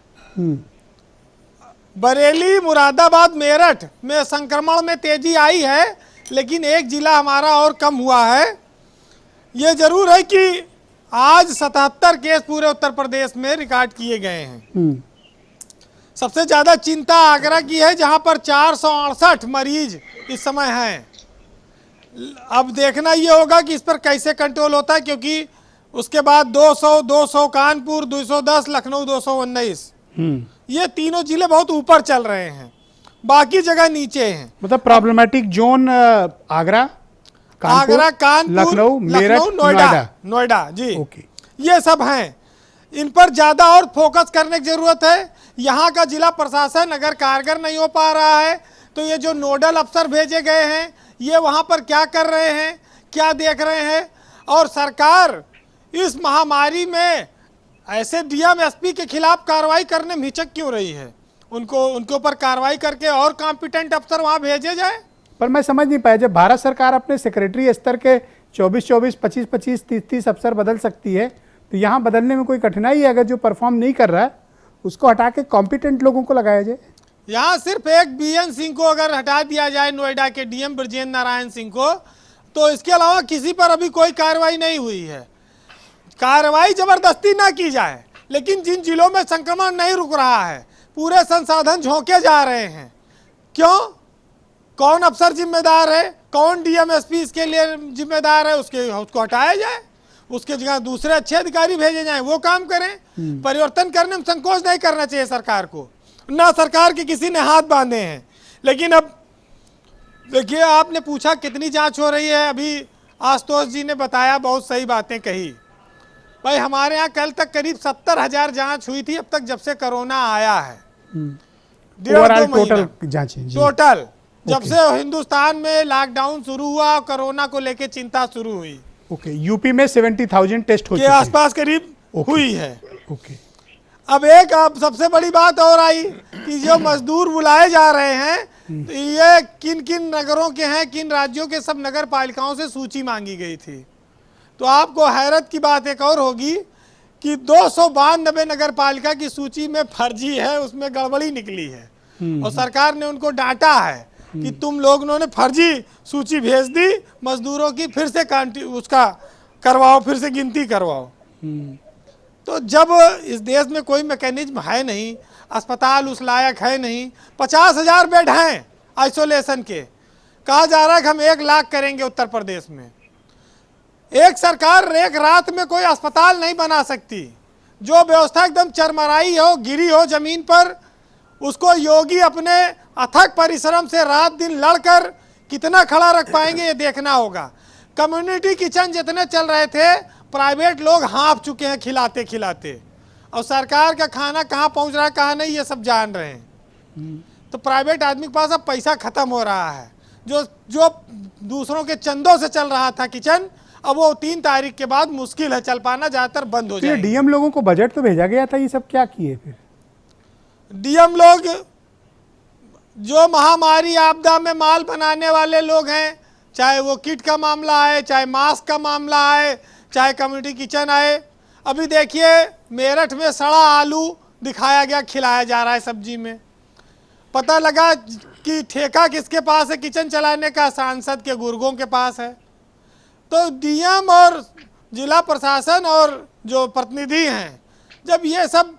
बरेली, मुरादाबाद, मेरठ में संक्रमण में तेजी आई है, लेकिन एक जिला हमारा और कम हुआ है। ये जरूर है कि आज 77 केस पूरे उत्तर प्रदेश में रिकॉर्ड किए गए हैं। सबसे ज़्यादा चिंता आगरा की है, जहां पर 468 मरीज इस समय हैं। अब देखना ये होगा कि इस पर कैसे कंट्रोल होता है, क्योंकि उसके बाद 200 कानपुर, 210 लखनऊ, 219 ये तीनों जिले बहुत ऊपर चल रहे हैं। बाकी जगह नीचे हैं। मतलब प्रॉब्लमेटिक जोन आगरा, कानपुर, लखनऊ, मेरठ, नोएडा जी, ओके। ये सब हैं। इन पर ज्यादा और फोकस करने की जरूरत है। यहाँ का जिला प्रशासन अगर कारगर नहीं हो पा रहा है तो ये जो नोडल अफसर भेजे गए हैं ये वहाँ पर क्या कर रहे हैं, क्या देख रहे हैं। और सरकार इस महामारी में ऐसे डीएम एसपी के खिलाफ कार्रवाई करने में हिचक क्यों रही है? उनके ऊपर कार्रवाई करके और कॉम्पिटेंट अफसर वहाँ भेजे जाए। पर मैं समझ नहीं पाया, जब भारत सरकार अपने सेक्रेटरी स्तर के 24-24, 25-25, 30-30 अफसर बदल सकती है तो यहाँ बदलने में कोई कठिनाई है? अगर जो परफॉर्म नहीं कर रहा है उसको हटा के कॉम्पिटेंट लोगों को लगाया जाए। यहाँ सिर्फ एक बीएन सिंह को अगर हटा दिया जाए, नोएडा के डीएम ब्रजेंद्र नारायण सिंह को, तो इसके अलावा किसी पर अभी कोई कार्रवाई नहीं हुई है। कार्रवाई जबरदस्ती ना की जाए, लेकिन जिन जिलों में संक्रमण नहीं रुक रहा है पूरे संसाधन झोंके जा रहे हैं। क्यों? कौन अफसर जिम्मेदार है, कौन डीएमएसपी इसके लिए जिम्मेदार है, उसको हटाया जाए, उसके जगह दूसरे अच्छे अधिकारी भेजे जाएं, वो काम करें। परिवर्तन करने में संकोच नहीं करना चाहिए सरकार को, ना सरकार के किसी ने हाथ बांधे हैं। लेकिन अब देखिए, आपने पूछा कितनी जांच हो रही है, अभी आशुतोष जी ने बताया, बहुत सही बातें कही। भाई हमारे यहाँ कल तक करीब 70,000 जांच हुई थी अब तक, जब से कोरोना आया है। टोटल जांच है टोटल जब से हिंदुस्तान में लॉकडाउन शुरू हुआ, कोरोना को लेके चिंता शुरू हुई। ओके, यूपी में 70,000 टेस्ट हो के आसपास करीब हुई है। ओके। अब सबसे बड़ी बात और आई कि जो मजदूर बुलाए जा रहे हैं तो ये किन किन नगरों के हैं, किन राज्यों के, सब नगर पालिकाओं से सूची मांगी गई थी। तो आपको हैरत की बात एक और होगी कि 292 नगर पालिका की सूची में फर्जी है, उसमें गड़बड़ी निकली है और सरकार ने उनको डांटा है कि तुम लोगों ने फर्जी सूची भेज दी मजदूरों की, फिर से उसका करवाओ, फिर से गिनती करवाओ। तो जब इस देश में कोई मैकेनिज्म है नहीं, अस्पताल उस लायक है नहीं, 50,000 बेड हैं आइसोलेशन के, कहा जा रहा है कि हम 1 लाख करेंगे उत्तर प्रदेश में। एक सरकार एक रात में कोई अस्पताल नहीं बना सकती। जो व्यवस्था एकदम चरमराई हो, गिरी हो जमीन पर, उसको योगी अपने अथक परिश्रम से रात दिन लड़कर कितना खड़ा रख पाएंगे ये देखना होगा। कम्युनिटी किचन जितने चल रहे थे, प्राइवेट लोग हाँफ चुके हैं खिलाते खिलाते, और सरकार का खाना कहाँ पहुँच रहा है कहाँ नहीं ये सब जान रहे हैं। तो प्राइवेट आदमी के पास अब पैसा खत्म हो रहा है। जो दूसरों के चंदों से चल रहा था किचन, अब वो 3 तारीख के बाद मुश्किल है चल पाना, ज्यादातर बंद हो जाएगा। डीएम लोगों को बजट तो भेजा गया था, ये सब क्या किए फिर? डीएम लोग जो महामारी आपदा में माल बनाने वाले लोग हैं, चाहे वो किट का मामला आए, चाहे मास्क का मामला आए, चाहे कम्युनिटी किचन आए। अभी देखिए मेरठ में सड़ा आलू दिखाया गया, खिलाया जा रहा है सब्जी में। पता लगा कि ठेका किसके पास है किचन चलाने का, सांसद के गुर्गों के पास है। तो डीएम और जिला प्रशासन और जो प्रतिनिधि हैं, जब ये सब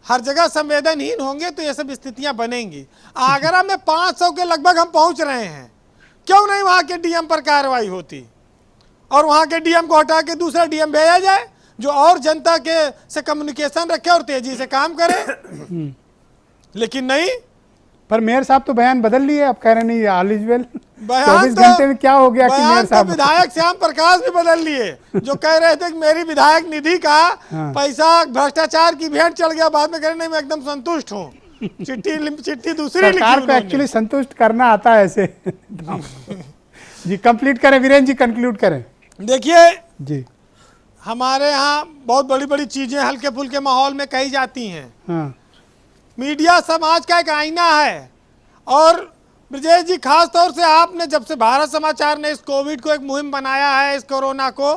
हर जगह संवेदनहीन होंगे तो ये सब स्थितियां बनेंगी। आगरा में 500 के लगभग हम पहुंच रहे हैं, क्यों नहीं वहां के डीएम पर कार्रवाई होती और वहां के डीएम को हटा के दूसरा डीएम भेजा जाए जो और जनता के से कम्युनिकेशन रखे और तेजी से काम करे। लेकिन नहीं। पर मेयर साहब तो बयान बदल लिए, अब कह रहे नहीं ऑल इज वेल। 24 तो घंटे में क्या हो गया कि मेयर साहब? विधायक श्याम प्रकाश भी बदल लिए, जो कह रहे थे कि मेरी विधायक निधि का पैसा भ्रष्टाचार की भेंट चढ़ गया, बाद में कह रहे नहीं मैं एकदम संतुष्ट हूँ। चिट्ठी दूसरी सरकार को एक्चुअली संतुष्ट करना आता है ऐसे। जी कंप्लीट करें वीरेंद्र जी, कंक्लूड करें। देखिए जी, हमारे यहाँ बहुत बड़ी बड़ी चीजें हल्के फुल्के माहौल में कही जाती हैं। हाँ। मीडिया समाज का एक आईना है। और ब्रजेश जी, खास तौर से आपने जब से भारत समाचार ने इस कोविड को एक मुहिम बनाया है, इस कोरोना को,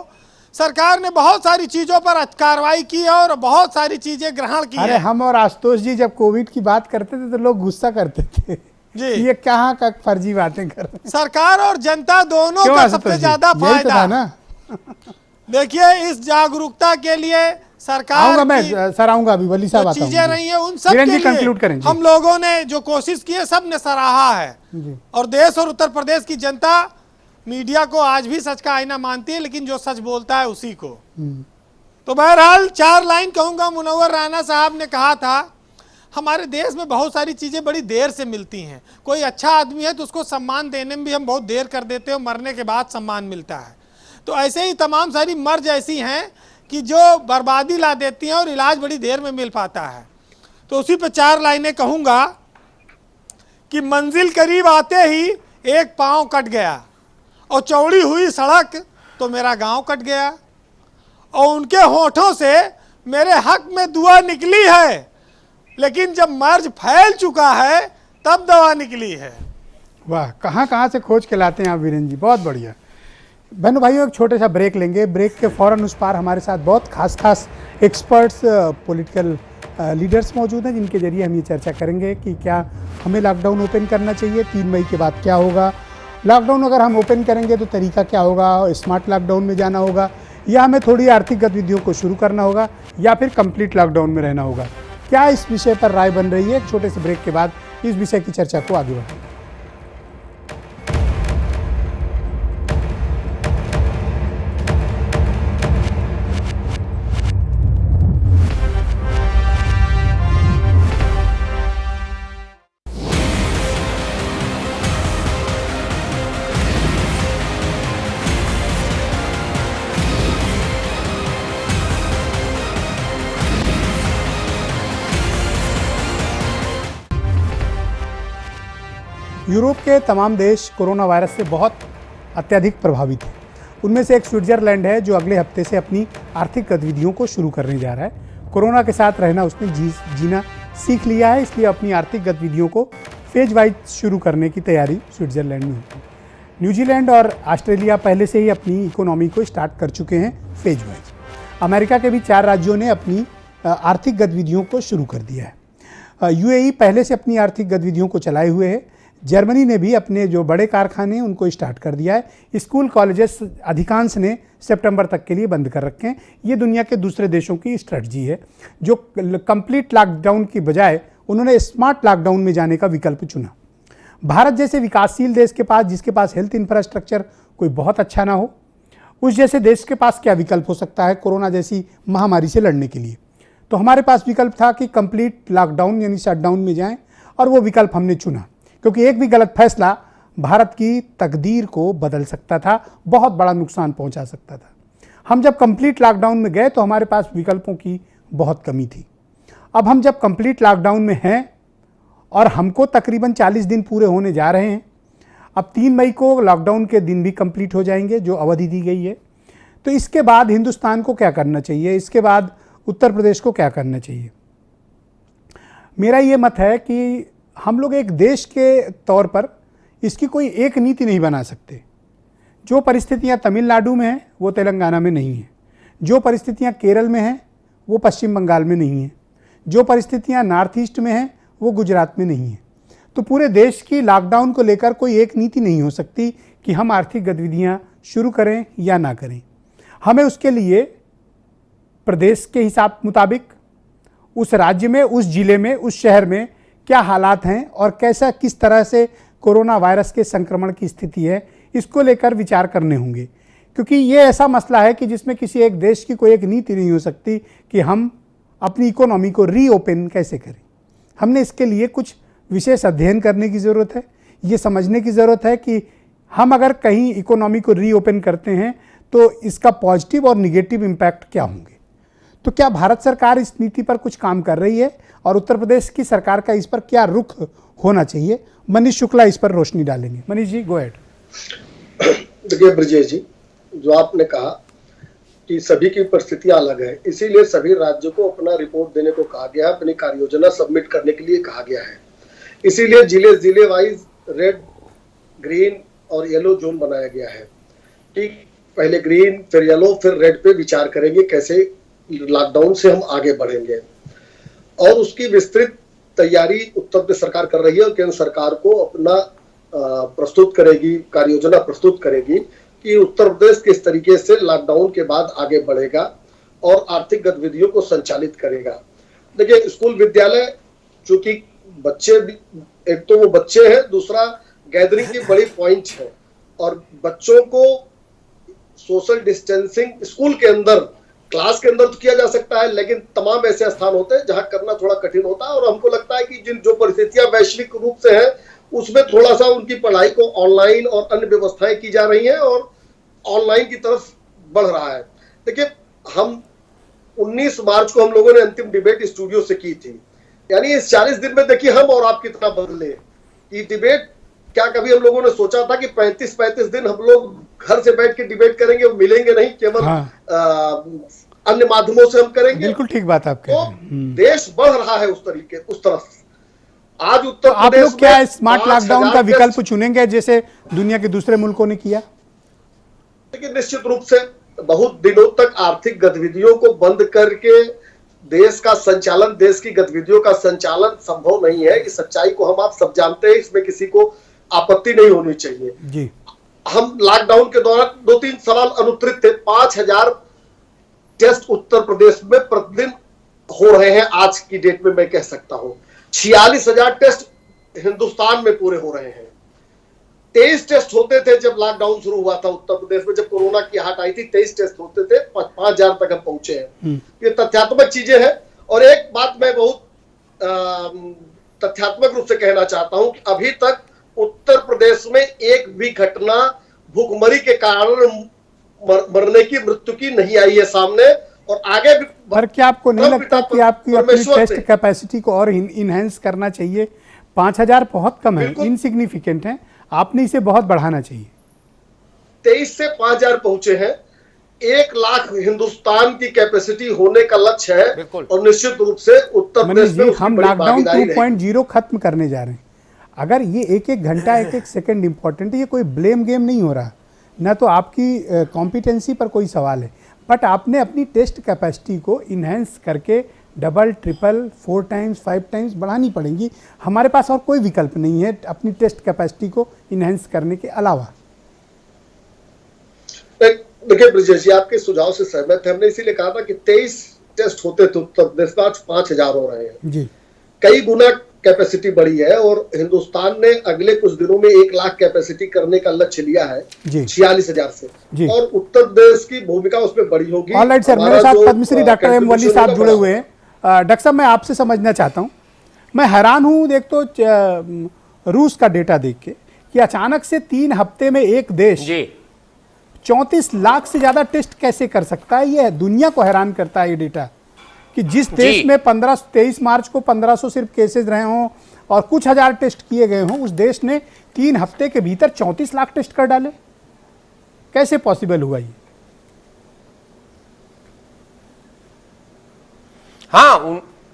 सरकार ने बहुत सारी चीजों पर कार्रवाई की है और बहुत सारी चीजें ग्रहण की। अरे हम और आशुतोष जी जब कोविड की बात करते थे तो लोग गुस्सा करते थे जी, ये कहाँ का फर्जी बातें कर रहे हैं। सरकार और जनता दोनों का सबसे ज्यादा फायदा ना। देखिए इस जागरूकता के लिए सरकार आऊंगा मैं सर, आऊंगा अभी वली साहब आता हूं। चीजें रही हैं उन सब के लिए कंक्लूड करें। हम लोगों ने जो कोशिश की है सब ने सराहा है। और देश और उत्तर प्रदेश की जनता मीडिया को आज भी सच का आईना मानती है, लेकिन जो सच बोलता है उसी को। तो बहरहाल 4 लाइन कहूंगा। मुनव्वर राना साहब ने कहा था हमारे देश में बहुत सारी चीज़ें बड़ी देर से मिलती हैं। कोई अच्छा आदमी है तो उसको सम्मान देने में भी हम बहुत देर कर देते हैं, मरने के बाद सम्मान मिलता है। तो ऐसे ही तमाम सारी मर्ज ऐसी हैं कि जो बर्बादी ला देती हैं और इलाज बड़ी देर में मिल पाता है। तो उसी पे 4 लाइनें कहूँगा कि मंजिल करीब आते ही एक पाँव कट गया और चौड़ी हुई सड़क तो मेरा गांव कट गया, और उनके होठों से मेरे हक में दुआ निकली है, लेकिन जब मर्ज फैल चुका है तब दवा निकली है। वाह, कहाँ कहाँ से खोज के लाते हैं आप वीरेंद्र जी, बहुत बढ़िया। बहनों भाइयों, एक छोटे सा ब्रेक लेंगे। ब्रेक के फ़ौरन उस पार हमारे साथ बहुत खास एक्सपर्ट्स, पॉलिटिकल लीडर्स मौजूद हैं, जिनके जरिए हम ये चर्चा करेंगे कि क्या हमें लॉकडाउन ओपन करना चाहिए, 3 मई के बाद क्या होगा, लॉकडाउन अगर हम ओपन करेंगे तो तरीका क्या होगा, स्मार्ट लॉकडाउन में जाना होगा या हमें थोड़ी आर्थिक गतिविधियों को शुरू करना होगा या फिर कंप्लीट लॉकडाउन में रहना होगा। क्या इस विषय पर राय बन रही है? एक छोटे से ब्रेक के बाद इस विषय की चर्चा को आगे बढ़ाएं। यूरोप के तमाम देश कोरोना वायरस से बहुत अत्यधिक प्रभावित हैं। उनमें से एक स्विट्जरलैंड है जो अगले हफ्ते से अपनी आर्थिक गतिविधियों को शुरू करने जा रहा है। कोरोना के साथ रहना उसने जीना सीख लिया है, इसलिए अपनी आर्थिक गतिविधियों को फेज वाइज शुरू करने की तैयारी स्विट्जरलैंड में होती है। न्यूजीलैंड और ऑस्ट्रेलिया पहले से ही अपनी इकोनॉमी को स्टार्ट कर चुके हैं फेज वाइज। अमेरिका के भी 4 राज्यों ने अपनी आर्थिक गतिविधियों को शुरू कर दिया है। यूएई पहले से अपनी आर्थिक गतिविधियों को चलाए हुए है। जर्मनी ने भी अपने जो बड़े कारखाने हैं उनको स्टार्ट कर दिया है। स्कूल कॉलेजेस अधिकांश ने सितंबर तक के लिए बंद कर रखे हैं। ये दुनिया के दूसरे देशों की स्ट्रेटजी है, जो कंप्लीट लॉकडाउन की बजाय उन्होंने स्मार्ट लॉकडाउन में जाने का विकल्प चुना। भारत जैसे विकासशील देश के पास, जिसके पास हेल्थ इंफ्रास्ट्रक्चर कोई बहुत अच्छा ना हो, उस जैसे देश के पास क्या विकल्प हो सकता है कोरोना जैसी महामारी से लड़ने के लिए? तो हमारे पास विकल्प था कि कंप्लीट लॉकडाउन यानी शटडाउन में जाएं, और वो विकल्प हमने चुना, क्योंकि एक भी गलत फैसला भारत की तकदीर को बदल सकता था, बहुत बड़ा नुकसान पहुंचा सकता था। हम जब कंप्लीट लॉकडाउन में गए तो हमारे पास विकल्पों की बहुत कमी थी। अब हम जब कंप्लीट लॉकडाउन में हैं और हमको तकरीबन 40 दिन पूरे होने जा रहे हैं, अब 3 मई को लॉकडाउन के दिन भी कंप्लीट हो जाएंगे जो अवधि दी गई है। तो इसके बाद हिंदुस्तान को क्या करना चाहिए, इसके बाद उत्तर प्रदेश को क्या करना चाहिए? मेरा ये मत है कि हम लोग एक देश के तौर पर इसकी कोई एक नीति नहीं बना सकते। जो परिस्थितियां तमिलनाडु में हैं वो तेलंगाना में नहीं हैं, जो परिस्थितियां केरल में हैं वो पश्चिम बंगाल में नहीं हैं, जो परिस्थितियां नॉर्थ ईस्ट में हैं वो गुजरात में नहीं हैं। तो पूरे देश की लॉकडाउन को लेकर कोई एक नीति नहीं हो सकती कि हम आर्थिक गतिविधियां शुरू करें या ना करें। हमें उसके लिए प्रदेश के हिसाब मुताबिक उस राज्य में, उस जिले में, उस शहर में क्या हालात हैं और कैसा किस तरह से कोरोना वायरस के संक्रमण की स्थिति है, इसको लेकर विचार करने होंगे। क्योंकि ये ऐसा मसला है कि जिसमें किसी एक देश की कोई एक नीति नहीं हो सकती कि हम अपनी इकोनॉमी को रीओपन कैसे करें। हमने इसके लिए कुछ विशेष अध्ययन करने की ज़रूरत है, ये समझने की ज़रूरत है कि हम अगर कहीं इकोनॉमी को रीओपन करते हैं तो इसका पॉजिटिव और निगेटिव इम्पैक्ट क्या होंगे। तो क्या भारत सरकार इस नीति पर कुछ काम कर रही है और उत्तर प्रदेश की सरकार का इस पर क्या रुख होना चाहिए? मनीष शुक्ला इस पर रोशनी डालेंगे। Manish ji, go ahead. देखिए ब्रजेश जी, जो आपने कहा कि सभी की परिस्थितियां अलग है, इसीलिए सभी राज्यों को अपना रिपोर्ट देने को कहा गया है, अपनी कार्य योजना सबमिट करने के लिए कहा गया है। इसीलिए जिले वाइज रेड, ग्रीन और येलो जोन बनाया गया है। ठीक, पहले ग्रीन फिर येलो फिर रेड पे विचार करेंगे कैसे लॉकडाउन से हम आगे बढ़ेंगे, और उसकी विस्तृत तैयारी उत्तर प्रदेश सरकार कर रही है और केंद्र सरकार को अपना प्रस्तुत करेगी, कार्य योजना प्रस्तुत करेगी कि उत्तर प्रदेश किस तरीके से लॉकडाउन के बाद आगे बढ़ेगा और आर्थिक गतिविधियों को संचालित करेगा। देखिए, स्कूल विद्यालय, चूंकि बच्चे, एक तो वो बच्चे हैं, दूसरा गैदरिंग की बड़ी पॉइंट है, और बच्चों को सोशल डिस्टेंसिंग स्कूल के अंदर क्लास के अंदर तो किया जा सकता है, लेकिन तमाम ऐसे स्थान होते हैं जहां करना थोड़ा कठिन होता है। और हमको लगता है कि जो परिस्थितियां वैश्विक रूप से है उसमें थोड़ा सा उनकी पढ़ाई को ऑनलाइन और अन्य व्यवस्थाएं की जा रही हैं और ऑनलाइन की तरफ बढ़ रहा है। देखिए, हम 19 मार्च को हम लोगों ने अंतिम डिबेट स्टूडियो से की थी। यानी इस 40 दिन में देखिए हम और आप कितना बदले। ये डिबेट क्या कभी हम लोगों ने सोचा था कि 35 दिन हम लोग घर से बैठ के डिबेट करेंगे, मिलेंगे नहीं, केवल अन्य माध्यमों से हम करेंगे। बिल्कुल ठीक बात आपके। तो देश बढ़ रहा है उस तरफ। आज उत्तर आप प्रदेश लोग क्या में स्मार्ट 5,000 लॉकडाउन का विकल्प टेस्ट, चुनेंगे जैसे दुनिया के दूसरे मुल्कों ने किया? लेकिन निश्चित रूप से बहुत दिनों तक आर्थिक गतिविधियों को बंद करके देश का संचालन, देश की गतिविधियों का संचालन संभव नहीं है। इस सच्चाई को हम आप सब जानते हैं, इसमें किसी को आपत्ति नहीं होनी चाहिए जी। हम लॉकडाउन के दौरान 2-3 सवाल अनुत्तरित थे। 5,000 टेस्ट उत्तर प्रदेश में प्रतिदिन हो रहे हैं आज की डेट में, मैं कह सकता हूं 46,000 टेस्ट हिंदुस्तान में पूरे हो रहे हैं। 23 टेस्ट होते थे जब लॉकडाउन शुरू हुआ था उत्तर प्रदेश में, जब कोरोना की आहट आई थी 23 टेस्ट होते थे, 5,000 तक हम पहुंचे हैं। ये तथ्यात्मक चीजें हैं। और एक बात मैं बहुत तथ्यात्मक रूप से कहना चाहता हूं कि अभी तक उत्तर प्रदेश में एक भी घटना भूखमरी के कारण मरने की, मृत्यु की नहीं आई है सामने, और आगे भी। पर क्या आपको नहीं लगता कि आपकी अपनी टेस्ट कैपेसिटी को और इनहेंस करना चाहिए? 5,000 बहुत कम है, इनसिग्निफिकेंट है, आपने इसे बहुत बढ़ाना चाहिए। 23 से 5,000 पहुंचे हैं। 1 लाख हिंदुस्तान की कैपेसिटी होने का लक्ष्य है और निश्चित रूप से उत्तर प्रदेश में हम लॉकडाउन 2.0 खत्म करने जा रहे हैं। अगर ये एक घंटा 1 सेकंड इंपॉर्टेंट है, ये कोई ब्लेम गेम नहीं हो रहा, ना तो आपकी कॉम्पिटेंसी पर कोई सवाल है, बट आपने अपनी टेस्ट कैपेसिटी को इन्हेंस करके डबल, ट्रिपल, 4 टाइम्स 5 टाइम्स बढ़ानी पड़ेगी। हमारे पास और कोई विकल्प नहीं है अपनी टेस्ट कैपेसिटी को इन्हेंस करने के अलावा। देखिए ब्रिजेश जी, आपके सुझाव से सहमत है। हमने इसीलिए कहा था कि 23 टेस्ट होते थे उत्तर प्रदेश में, आज 5,000 हो रहे हैं जी। कई गुना कैपेसिटी बढ़ी है और हिंदुस्तान ने अगले कुछ दिनों में 1 लाख कैपेसिटी करने का लक्ष्य लिया है 46,000 से, और उत्तर प्रदेश की भूमिका उसमें बड़ी होगी। ऑलराइट सर, मेरे साथ पद्मश्री डॉक्टर एम वली साहब जुड़े हुए हैं। डॉक्टर साहब, मैं आपसे समझना चाहता हूं, मैं हैरान हूं देख तो रूस का डेटा देख के कि अचानक से 3 हफ्ते में एक देश 34 लाख से ज्यादा टेस्ट कैसे कर सकता है। ये दुनिया को हैरान करता है ये डेटा कि जिस देश में 23 मार्च को 1500 सिर्फ केसेस रहे हों और कुछ हजार टेस्ट किए गए हों, उस देश ने 3 हफ्ते के भीतर 34 लाख टेस्ट कर डाले। कैसे पॉसिबल हुआ ये? हाँ,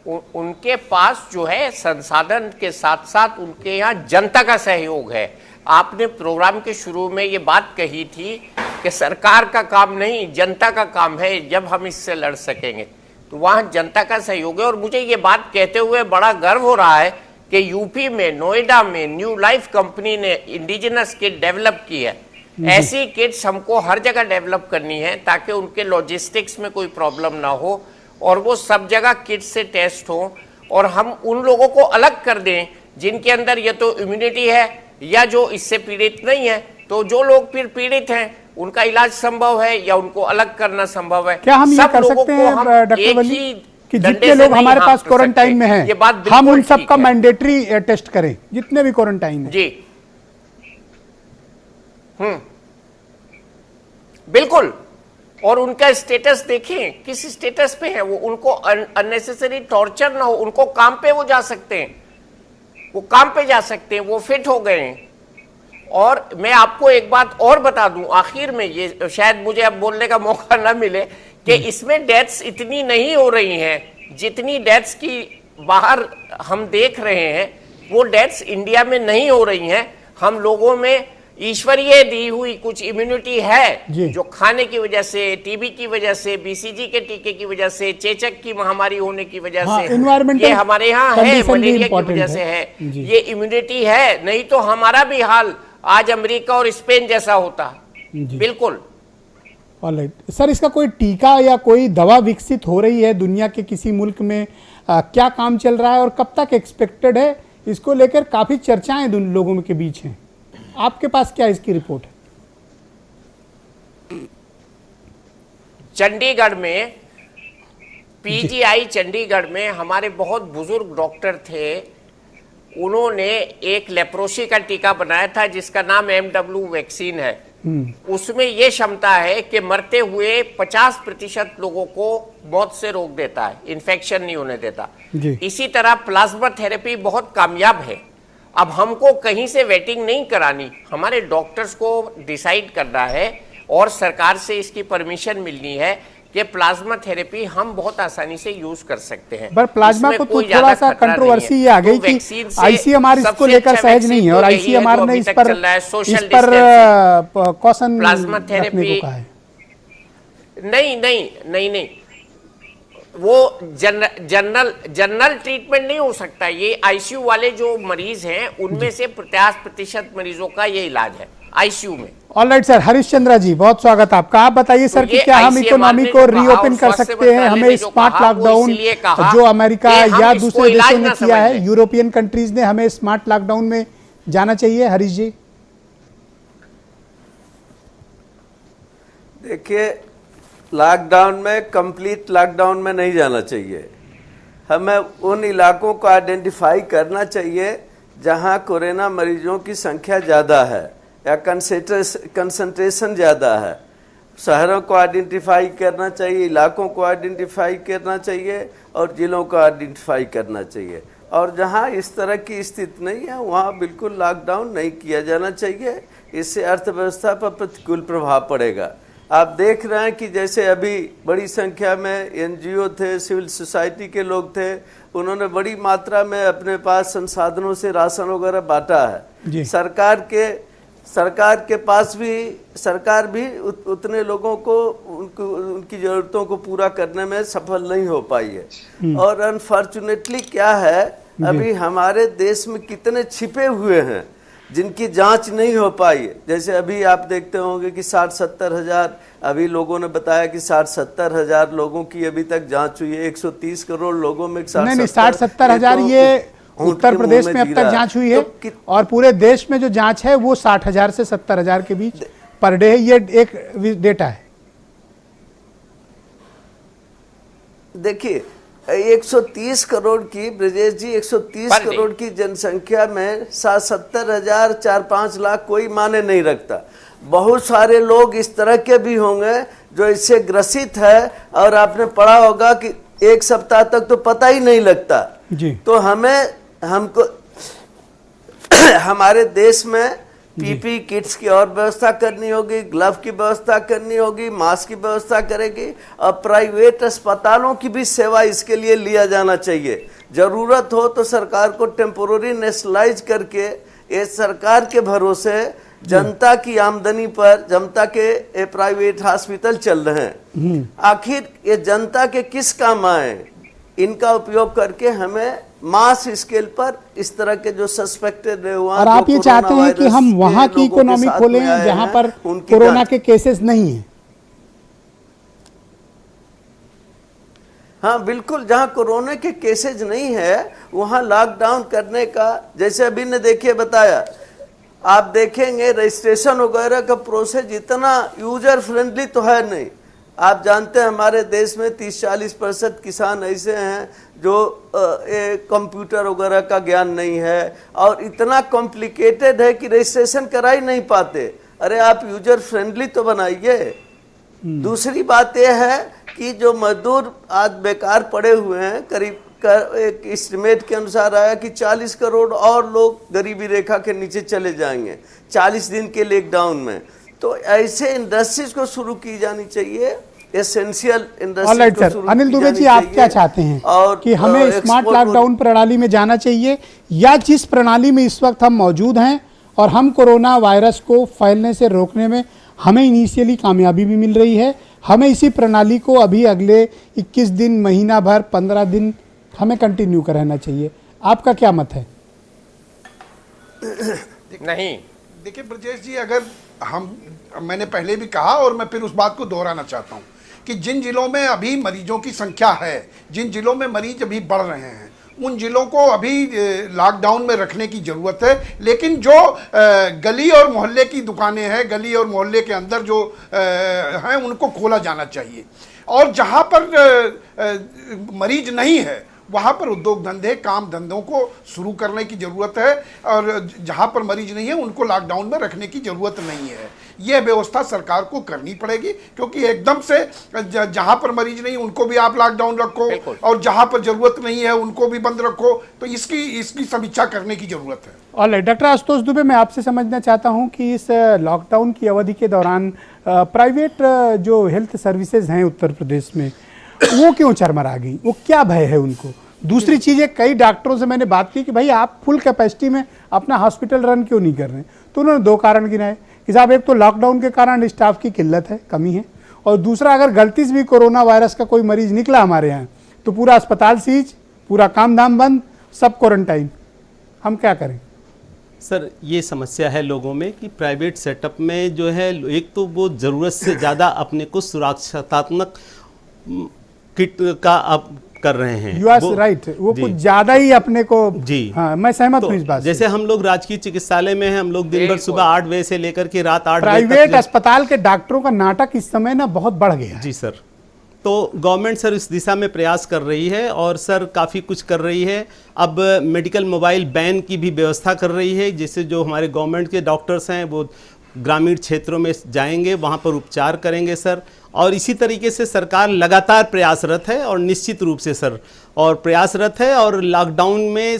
उनके पास जो है संसाधन के साथ साथ उनके यहाँ जनता का सहयोग है। आपने प्रोग्राम के शुरू में ये बात कही थी कि सरकार का काम नहीं, जनता का काम है जब हम इससे लड़ सकेंगे, तो वहाँ जनता का सहयोग है। और मुझे ये बात कहते हुए बड़ा गर्व हो रहा है कि यूपी में नोएडा में न्यू लाइफ कंपनी ने इंडिजिनस किट डेवलप की है। ऐसी किट्स हमको हर जगह डेवलप करनी है ताकि उनके लॉजिस्टिक्स में कोई प्रॉब्लम ना हो और वो सब जगह किट से टेस्ट हो, और हम उन लोगों को अलग कर दें जिनके अंदर या तो इम्यूनिटी है या जो इससे पीड़ित नहीं है। तो जो लोग फिर पीड़ित हैं उनका इलाज संभव है या उनको अलग करना संभव है। क्या हम ये कर सकते हैं डॉक्टर वली कि जितने लोग हमारे पास क्वारंटाइन में हैं, हम उन सब का मैंडेटरी टेस्ट करें जितने भी क्वारंटाइन हैं? जी बिल्कुल। और उनका स्टेटस देखें, किस स्टेटस पे है वो, उनको अननेसेसरी टॉर्चर ना हो, उनको काम पे वो जा सकते हैं, वो काम पे जा सकते हैं, वो फिट हो गए हैं। और मैं आपको एक बात और बता दूं आखिर में, ये शायद मुझे अब बोलने का मौका ना मिले कि इसमें डेथ्स इतनी नहीं हो रही हैं जितनी डेथ्स की बाहर हम देख रहे हैं, वो डेथ्स इंडिया में नहीं हो रही हैं। हम लोगों में ईश्वरीय दी हुई कुछ इम्यूनिटी है जो खाने की वजह से, टीबी की वजह से, बीसीजी के टीके की वजह से, चेचक की महामारी होने की वजह से, ये हमारे यहाँ है, मलेरिया की वजह से है, ये इम्यूनिटी है। नहीं तो हमारा भी हाल आज अमेरिका और स्पेन जैसा होता। बिल्कुल। ऑलराइट सर, इसका कोई टीका या कोई दवा विकसित हो रही है दुनिया के किसी मुल्क में? क्या काम चल रहा है और कब तक एक्सपेक्टेड है? इसको लेकर काफी चर्चाएं लोगों के बीच हैं, आपके पास क्या इसकी रिपोर्ट है? चंडीगढ़ में पीजीआई चंडीगढ़ में हमारे बहुत बुजुर्ग डॉक्टर थे, उन्होंने एक लेप्रोसी का टीका बनाया था जिसका नाम MW वैक्सीन है। उसमें यह क्षमता है कि मरते हुए 50% लोगों को मौत से रोक देता है, इन्फेक्शन नहीं होने देता। इसी तरह प्लाज्मा थेरेपी बहुत कामयाब है। अब हमको कहीं से वेटिंग नहीं करानी, हमारे डॉक्टर्स को डिसाइड करना है और सरकार से इसकी परमिशन मिलनी है कि प्लाज्मा थेरेपी हम बहुत आसानी से यूज कर सकते हैं। पर प्लाज्मा को तो थोड़ा सा कंट्रोवर्सी ये आ गई कि आईसीएमआर इसको लेकर सहज नहीं है और आईसीएमआर ने इस पर कॉशन प्लाज्मा थेरेपी नहीं, वो जनरल ट्रीटमेंट नहीं हो सकता। ये आईसीयू वाले जो मरीज हैं उनमें से 50% मरीजों का ये इलाज है आईसीयू में। ऑलराइट सर, हरिश्चंद्र जी बहुत स्वागत आपका। आप बताइए सर कि क्या हम इकोनॉमी को रीओपन कर सकते हैं? हमें स्मार्ट लॉकडाउन जो अमेरिका या दूसरे देशों ने किया है, यूरोपियन कंट्रीज ने, हमें स्मार्ट लॉकडाउन में जाना चाहिए? हरीश जी देखिए, लॉकडाउन में, कंप्लीट लॉकडाउन में नहीं जाना चाहिए। हमें उन इलाकों को आइडेंटिफाई करना चाहिए जहां कोरोना मरीजों की संख्या ज़्यादा है या कंसंट्रेशन ज़्यादा है। शहरों को आइडेंटिफाई करना चाहिए, इलाकों को आइडेंटिफाई करना चाहिए और जिलों को आइडेंटिफाई करना चाहिए। और जहां इस तरह की स्थिति नहीं है वहां बिल्कुल लॉकडाउन नहीं किया जाना चाहिए। इससे अर्थव्यवस्था पर प्रतिकूल प्रभाव पड़ेगा। आप देख रहे हैं कि जैसे अभी बड़ी संख्या में एनजीओ थे, सिविल सोसाइटी के लोग थे, उन्होंने बड़ी मात्रा में अपने पास संसाधनों से राशन वगैरह बांटा है। सरकार के पास भी, सरकार भी उतने लोगों को उनकी ज़रूरतों को पूरा करने में सफल नहीं हो पाई है। और अनफॉर्चुनेटली क्या है, अभी हमारे देश में कितने छिपे हुए हैं जिनकी जांच नहीं हो पाई है। जैसे अभी आप देखते होंगे कि 60-70 हजार, अभी लोगों ने बताया कि 60-70 हजार लोगों की अभी तक जांच हुई है। 130 करोड़ लोगों में 60-70 हजार ये उत्तर प्रदेश में अब तक जांच हुई है और पूरे देश में जो जांच है वो 60,000 से 70,000 के बीच पर डे है। ये एक डेटा है। देखिए 130 करोड़ की, ब्रजेश जी, 130 करोड़ की जनसंख्या में 70 हजार 4-5 लाख कोई माने नहीं रखता। बहुत सारे लोग इस तरह के भी होंगे जो इससे ग्रसित है और आपने पढ़ा होगा कि एक सप्ताह तक तो पता ही नहीं लगता जी। तो हमको हमारे देश में पीपी किट्स की और व्यवस्था करनी होगी, ग्लव की व्यवस्था करनी होगी, मास्क की व्यवस्था करेगी और प्राइवेट अस्पतालों की भी सेवा इसके लिए लिया जाना चाहिए। जरूरत हो तो सरकार को टेम्पोररी नेशनलाइज करके ये सरकार के भरोसे जनता की आमदनी पर जनता के प्राइवेट हॉस्पिटल चल रहे हैं। आखिर ये जनता के किस काम आए, इनका उपयोग करके हमें मास स्केल पर इस तरह के जो सस्पेक्टेड है और आप ये चाहते हैं कि हम वहां की इकोनॉमी खोलें जहां पर कोरोना के केसेस नहीं है? हाँ बिल्कुल, जहां कोरोना के केसेस नहीं है वहां लॉकडाउन करने का, जैसे अभी ने देखिए बताया, आप देखेंगे रजिस्ट्रेशन वगैरह का प्रोसेस इतना यूजर फ्रेंडली तो है नहीं। आप जानते हैं हमारे देश में 30-40% किसान ऐसे हैं जो कंप्यूटर वगैरह का ज्ञान नहीं है और इतना कॉम्प्लिकेटेड है कि रजिस्ट्रेशन करा ही नहीं पाते। अरे आप यूजर फ्रेंडली तो बनाइए। दूसरी बात यह है कि जो मजदूर आज बेकार पड़े हुए हैं, करीब एक एस्टिमेट के अनुसार आया कि 40 करोड़ और लोग गरीबी रेखा के नीचे चले जाएंगे 40 दिन के लॉकडाउन में। तो ऐसे इंडस्ट्रीज को शुरू की जानी चाहिए, एसेंशियल इंडस्ट्री। अनिल दुबे जी, आप क्या चाहते हैं और कि हमें स्मार्ट लॉकडाउन प्रणाली में जाना चाहिए या जिस प्रणाली में इस वक्त हम मौजूद हैं और हम कोरोना वायरस को फैलने से रोकने में हमें इनिशियली कामयाबी भी मिल रही है, हमें इसी प्रणाली को अभी अगले 21 दिन, महीना भर, 15 दिन हमें कंटिन्यू करना चाहिए? आपका क्या मत है? नहीं, देखिए ब्रजेश जी, अगर मैंने पहले भी कहा और मैं फिर उस बात को दोहराना चाहता हूं कि जिन जिलों में अभी मरीजों की संख्या है, जिन जिलों में मरीज अभी बढ़ रहे हैं, उन जिलों को अभी लॉकडाउन में रखने की ज़रूरत है। लेकिन जो गली और मोहल्ले की दुकानें हैं, गली और मोहल्ले के अंदर जो हैं, उनको खोला जाना चाहिए। और जहां पर मरीज नहीं है वहां पर उद्योग धंधे काम धंधों को शुरू करने की जरूरत है, और जहां पर मरीज नहीं है उनको लॉकडाउन में रखने की जरूरत नहीं है। यह व्यवस्था सरकार को करनी पड़ेगी, क्योंकि एकदम से जहां पर मरीज नहीं उनको भी आप लॉकडाउन रखो और जहां पर जरूरत नहीं है उनको भी बंद रखो, तो इसकी समीक्षा करने की जरूरत है। और डॉक्टर आशुतोष दुबे, मैं आपसे समझना चाहता हूं कि इस लॉकडाउन की अवधि के दौरान प्राइवेट जो हेल्थ सर्विसेज हैं उत्तर प्रदेश में वो क्यों चरमरा गई, वो क्या भय है उनको? दूसरी चीज़ है, कई डॉक्टरों से मैंने बात की कि भाई आप फुल कैपेसिटी में अपना हॉस्पिटल रन क्यों नहीं कर रहे हैं, तो उन्होंने दो कारण गिनाए कि साहब एक तो लॉकडाउन के कारण स्टाफ की किल्लत है, कमी है, और दूसरा अगर गलती से भी कोरोना वायरस का कोई मरीज निकला हमारे यहाँ तो पूरा अस्पताल सीज, पूरा काम धाम बंद, सब क्वारंटाइन। हम क्या करें? सर ये समस्या है लोगों में कि प्राइवेट सेटअप में जो है एक तो वो ज़रूरत से ज़्यादा अपने को सुरक्षात्मक किट का अब कर रहे हैं। यू आर राइट, वो कुछ ज्यादा ही अपने को। जी हाँ, मैं सहमत हूँ इस बात से। जैसे हम लोग राजकीय चिकित्सालय में हैं, हम लोग दिन भर सुबह 8 बजे से लेकर के रात 8 बजे तक प्राइवेट अस्पताल के डॉक्टरों का नाटक इस समय ना बहुत बढ़ गया है। जी सर, तो गवर्नमेंट सर इस दिशा में प्रयास कर रही है और सर काफ़ी कुछ कर रही है। अब मेडिकल मोबाइल बैन की भी व्यवस्था कर रही है, जिससे जो हमारे गवर्नमेंट के डॉक्टर्स हैं वो ग्रामीण क्षेत्रों में जाएंगे, वहाँ पर उपचार करेंगे सर। और इसी तरीके से सरकार लगातार प्रयासरत है और निश्चित रूप से सर और प्रयासरत है, और लॉकडाउन में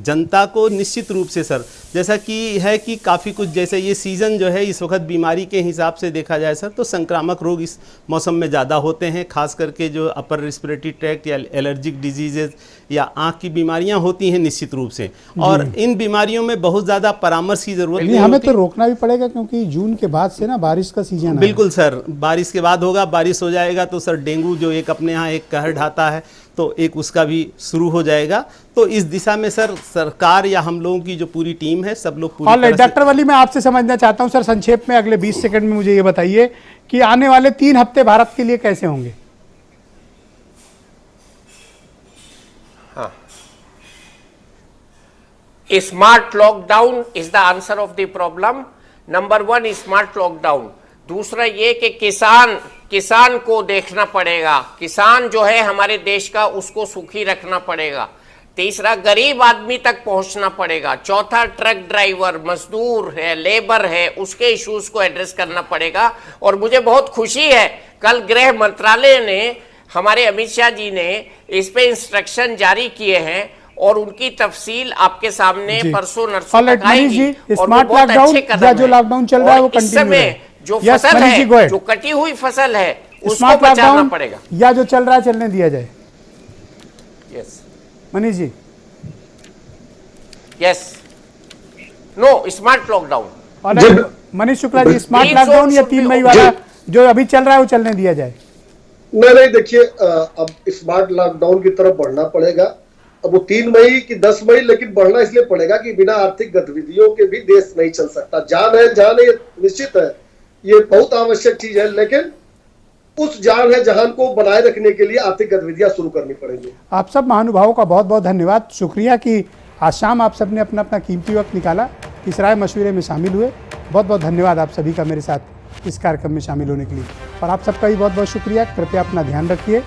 जनता को निश्चित रूप से सर जैसा कि है कि काफ़ी कुछ, जैसे ये सीज़न जो है इस वक्त बीमारी के हिसाब से देखा जाए सर तो संक्रामक रोग इस मौसम में ज़्यादा होते हैं, खास करके जो अपर रेस्पिरेटरी ट्रैक्ट या एलर्जिक डिजीजेज या आँख की बीमारियाँ होती हैं निश्चित रूप से, और इन बीमारियों में बहुत ज़्यादा परामर्श की ज़रूरत नहीं हमें तो रोकना भी पड़ेगा, क्योंकि जून के बाद से ना बारिश का सीजन है। बिल्कुल सर, बारिश के बाद होगा, बारिश हो जाएगा तो सर डेंगू जो एक अपने यहाँ एक कहर ढाता है तो एक उसका भी शुरू हो जाएगा। तो इस दिशा में सर सरकार या हम लोगों की जो पूरी टीम है सब लोग पूरी तरह से। डॉक्टर वली, मैं आपसे समझना चाहता हूं सर संक्षेप में अगले 20 सेकंड में मुझे ये बताइए कि आने वाले 3 हफ्ते भारत के लिए कैसे होंगे? हाँ, smart lockdown is the answer of the problem. Number 1 smart lockdown. दूसरा ये कि किसान को देखना पड़ेगा, किसान जो है हमारे देश का उसको सुखी रखना पड़ेगा। तीसरा गरीब आदमी तक पहुंचना पड़ेगा। चौथा ट्रक ड्राइवर, मजदूर है, लेबर है, उसके इश्यूज को एड्रेस करना पड़ेगा। और मुझे बहुत खुशी है, कल गृह मंत्रालय ने, हमारे अमित शाह जी ने इस पे इंस्ट्रक्शन जारी किए हैं और उनकी तफसील आपके सामने परसों नरसों तक आएगी। और वो बहुत अच्छे कदम है। जो लॉकडाउन चल रहा है वो कंटिन्यू है। जो फसल है, जो कटी हुई फसल है, उसको बचाना पड़ेगा, या जो चल रहा है चलने दिया जाए। Yes Manish ji. Yes, no smart lockdown. और मनीष शुक्ला जी, स्मार्ट लॉकडाउन या 3 मई वाला जो अभी चल रहा है वो चलने दिया जाए? नहीं, देखिए अब स्मार्ट लॉकडाउन की तरफ बढ़ना पड़ेगा। अब वो 3 मई की 10 मई, लेकिन बढ़ना इसलिए पड़ेगा कि बिना आर्थिक गतिविधियों के भी देश नहीं चल सकता। जान है, जान है निश्चित है, ये बहुत आवश्यक चीज है, लेकिन उस जान है जहान को बनाए रखने के लिए आर्थिक गतिविधियां शुरू करनी पड़ेंगी। आप सब महानुभावों का बहुत बहुत धन्यवाद, शुक्रिया कि आज शाम आप सब ने अपना अपना कीमती वक्त निकाला, इस राय मशवरे में शामिल हुए। बहुत बहुत धन्यवाद आप सभी का मेरे साथ इस कार्यक्रम में शामिल होने के लिए, और आप सबका भी बहुत बहुत शुक्रिया। कृपया अपना ध्यान रखिए,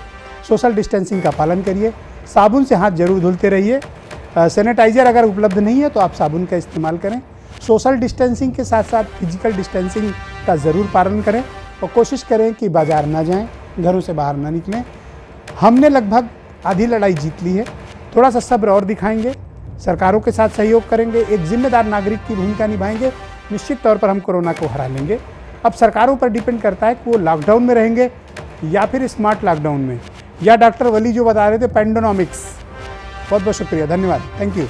सोशल डिस्टेंसिंग का पालन करिए, साबुन से हाथ जरूर धुलते रहिए। सैनिटाइजर अगर उपलब्ध नहीं है तो आप साबुन का इस्तेमाल करें। सोशल डिस्टेंसिंग के साथ साथ फिजिकल डिस्टेंसिंग का ज़रूर पालन करें, और कोशिश करें कि बाजार ना जाएं, घरों से बाहर ना निकलें। हमने लगभग आधी लड़ाई जीत ली है, थोड़ा सा सब्र और दिखाएंगे, सरकारों के साथ सहयोग करेंगे, एक जिम्मेदार नागरिक की भूमिका निभाएंगे, निश्चित तौर पर हम कोरोना को हरा लेंगे। अब सरकारों पर डिपेंड करता है कि वो लॉकडाउन में रहेंगे या फिर स्मार्ट लॉकडाउन में, या डॉक्टर वली जो बता रहे थे पेंडोनॉमिक्स। बहुत बहुत शुक्रिया, धन्यवाद, थैंक यू।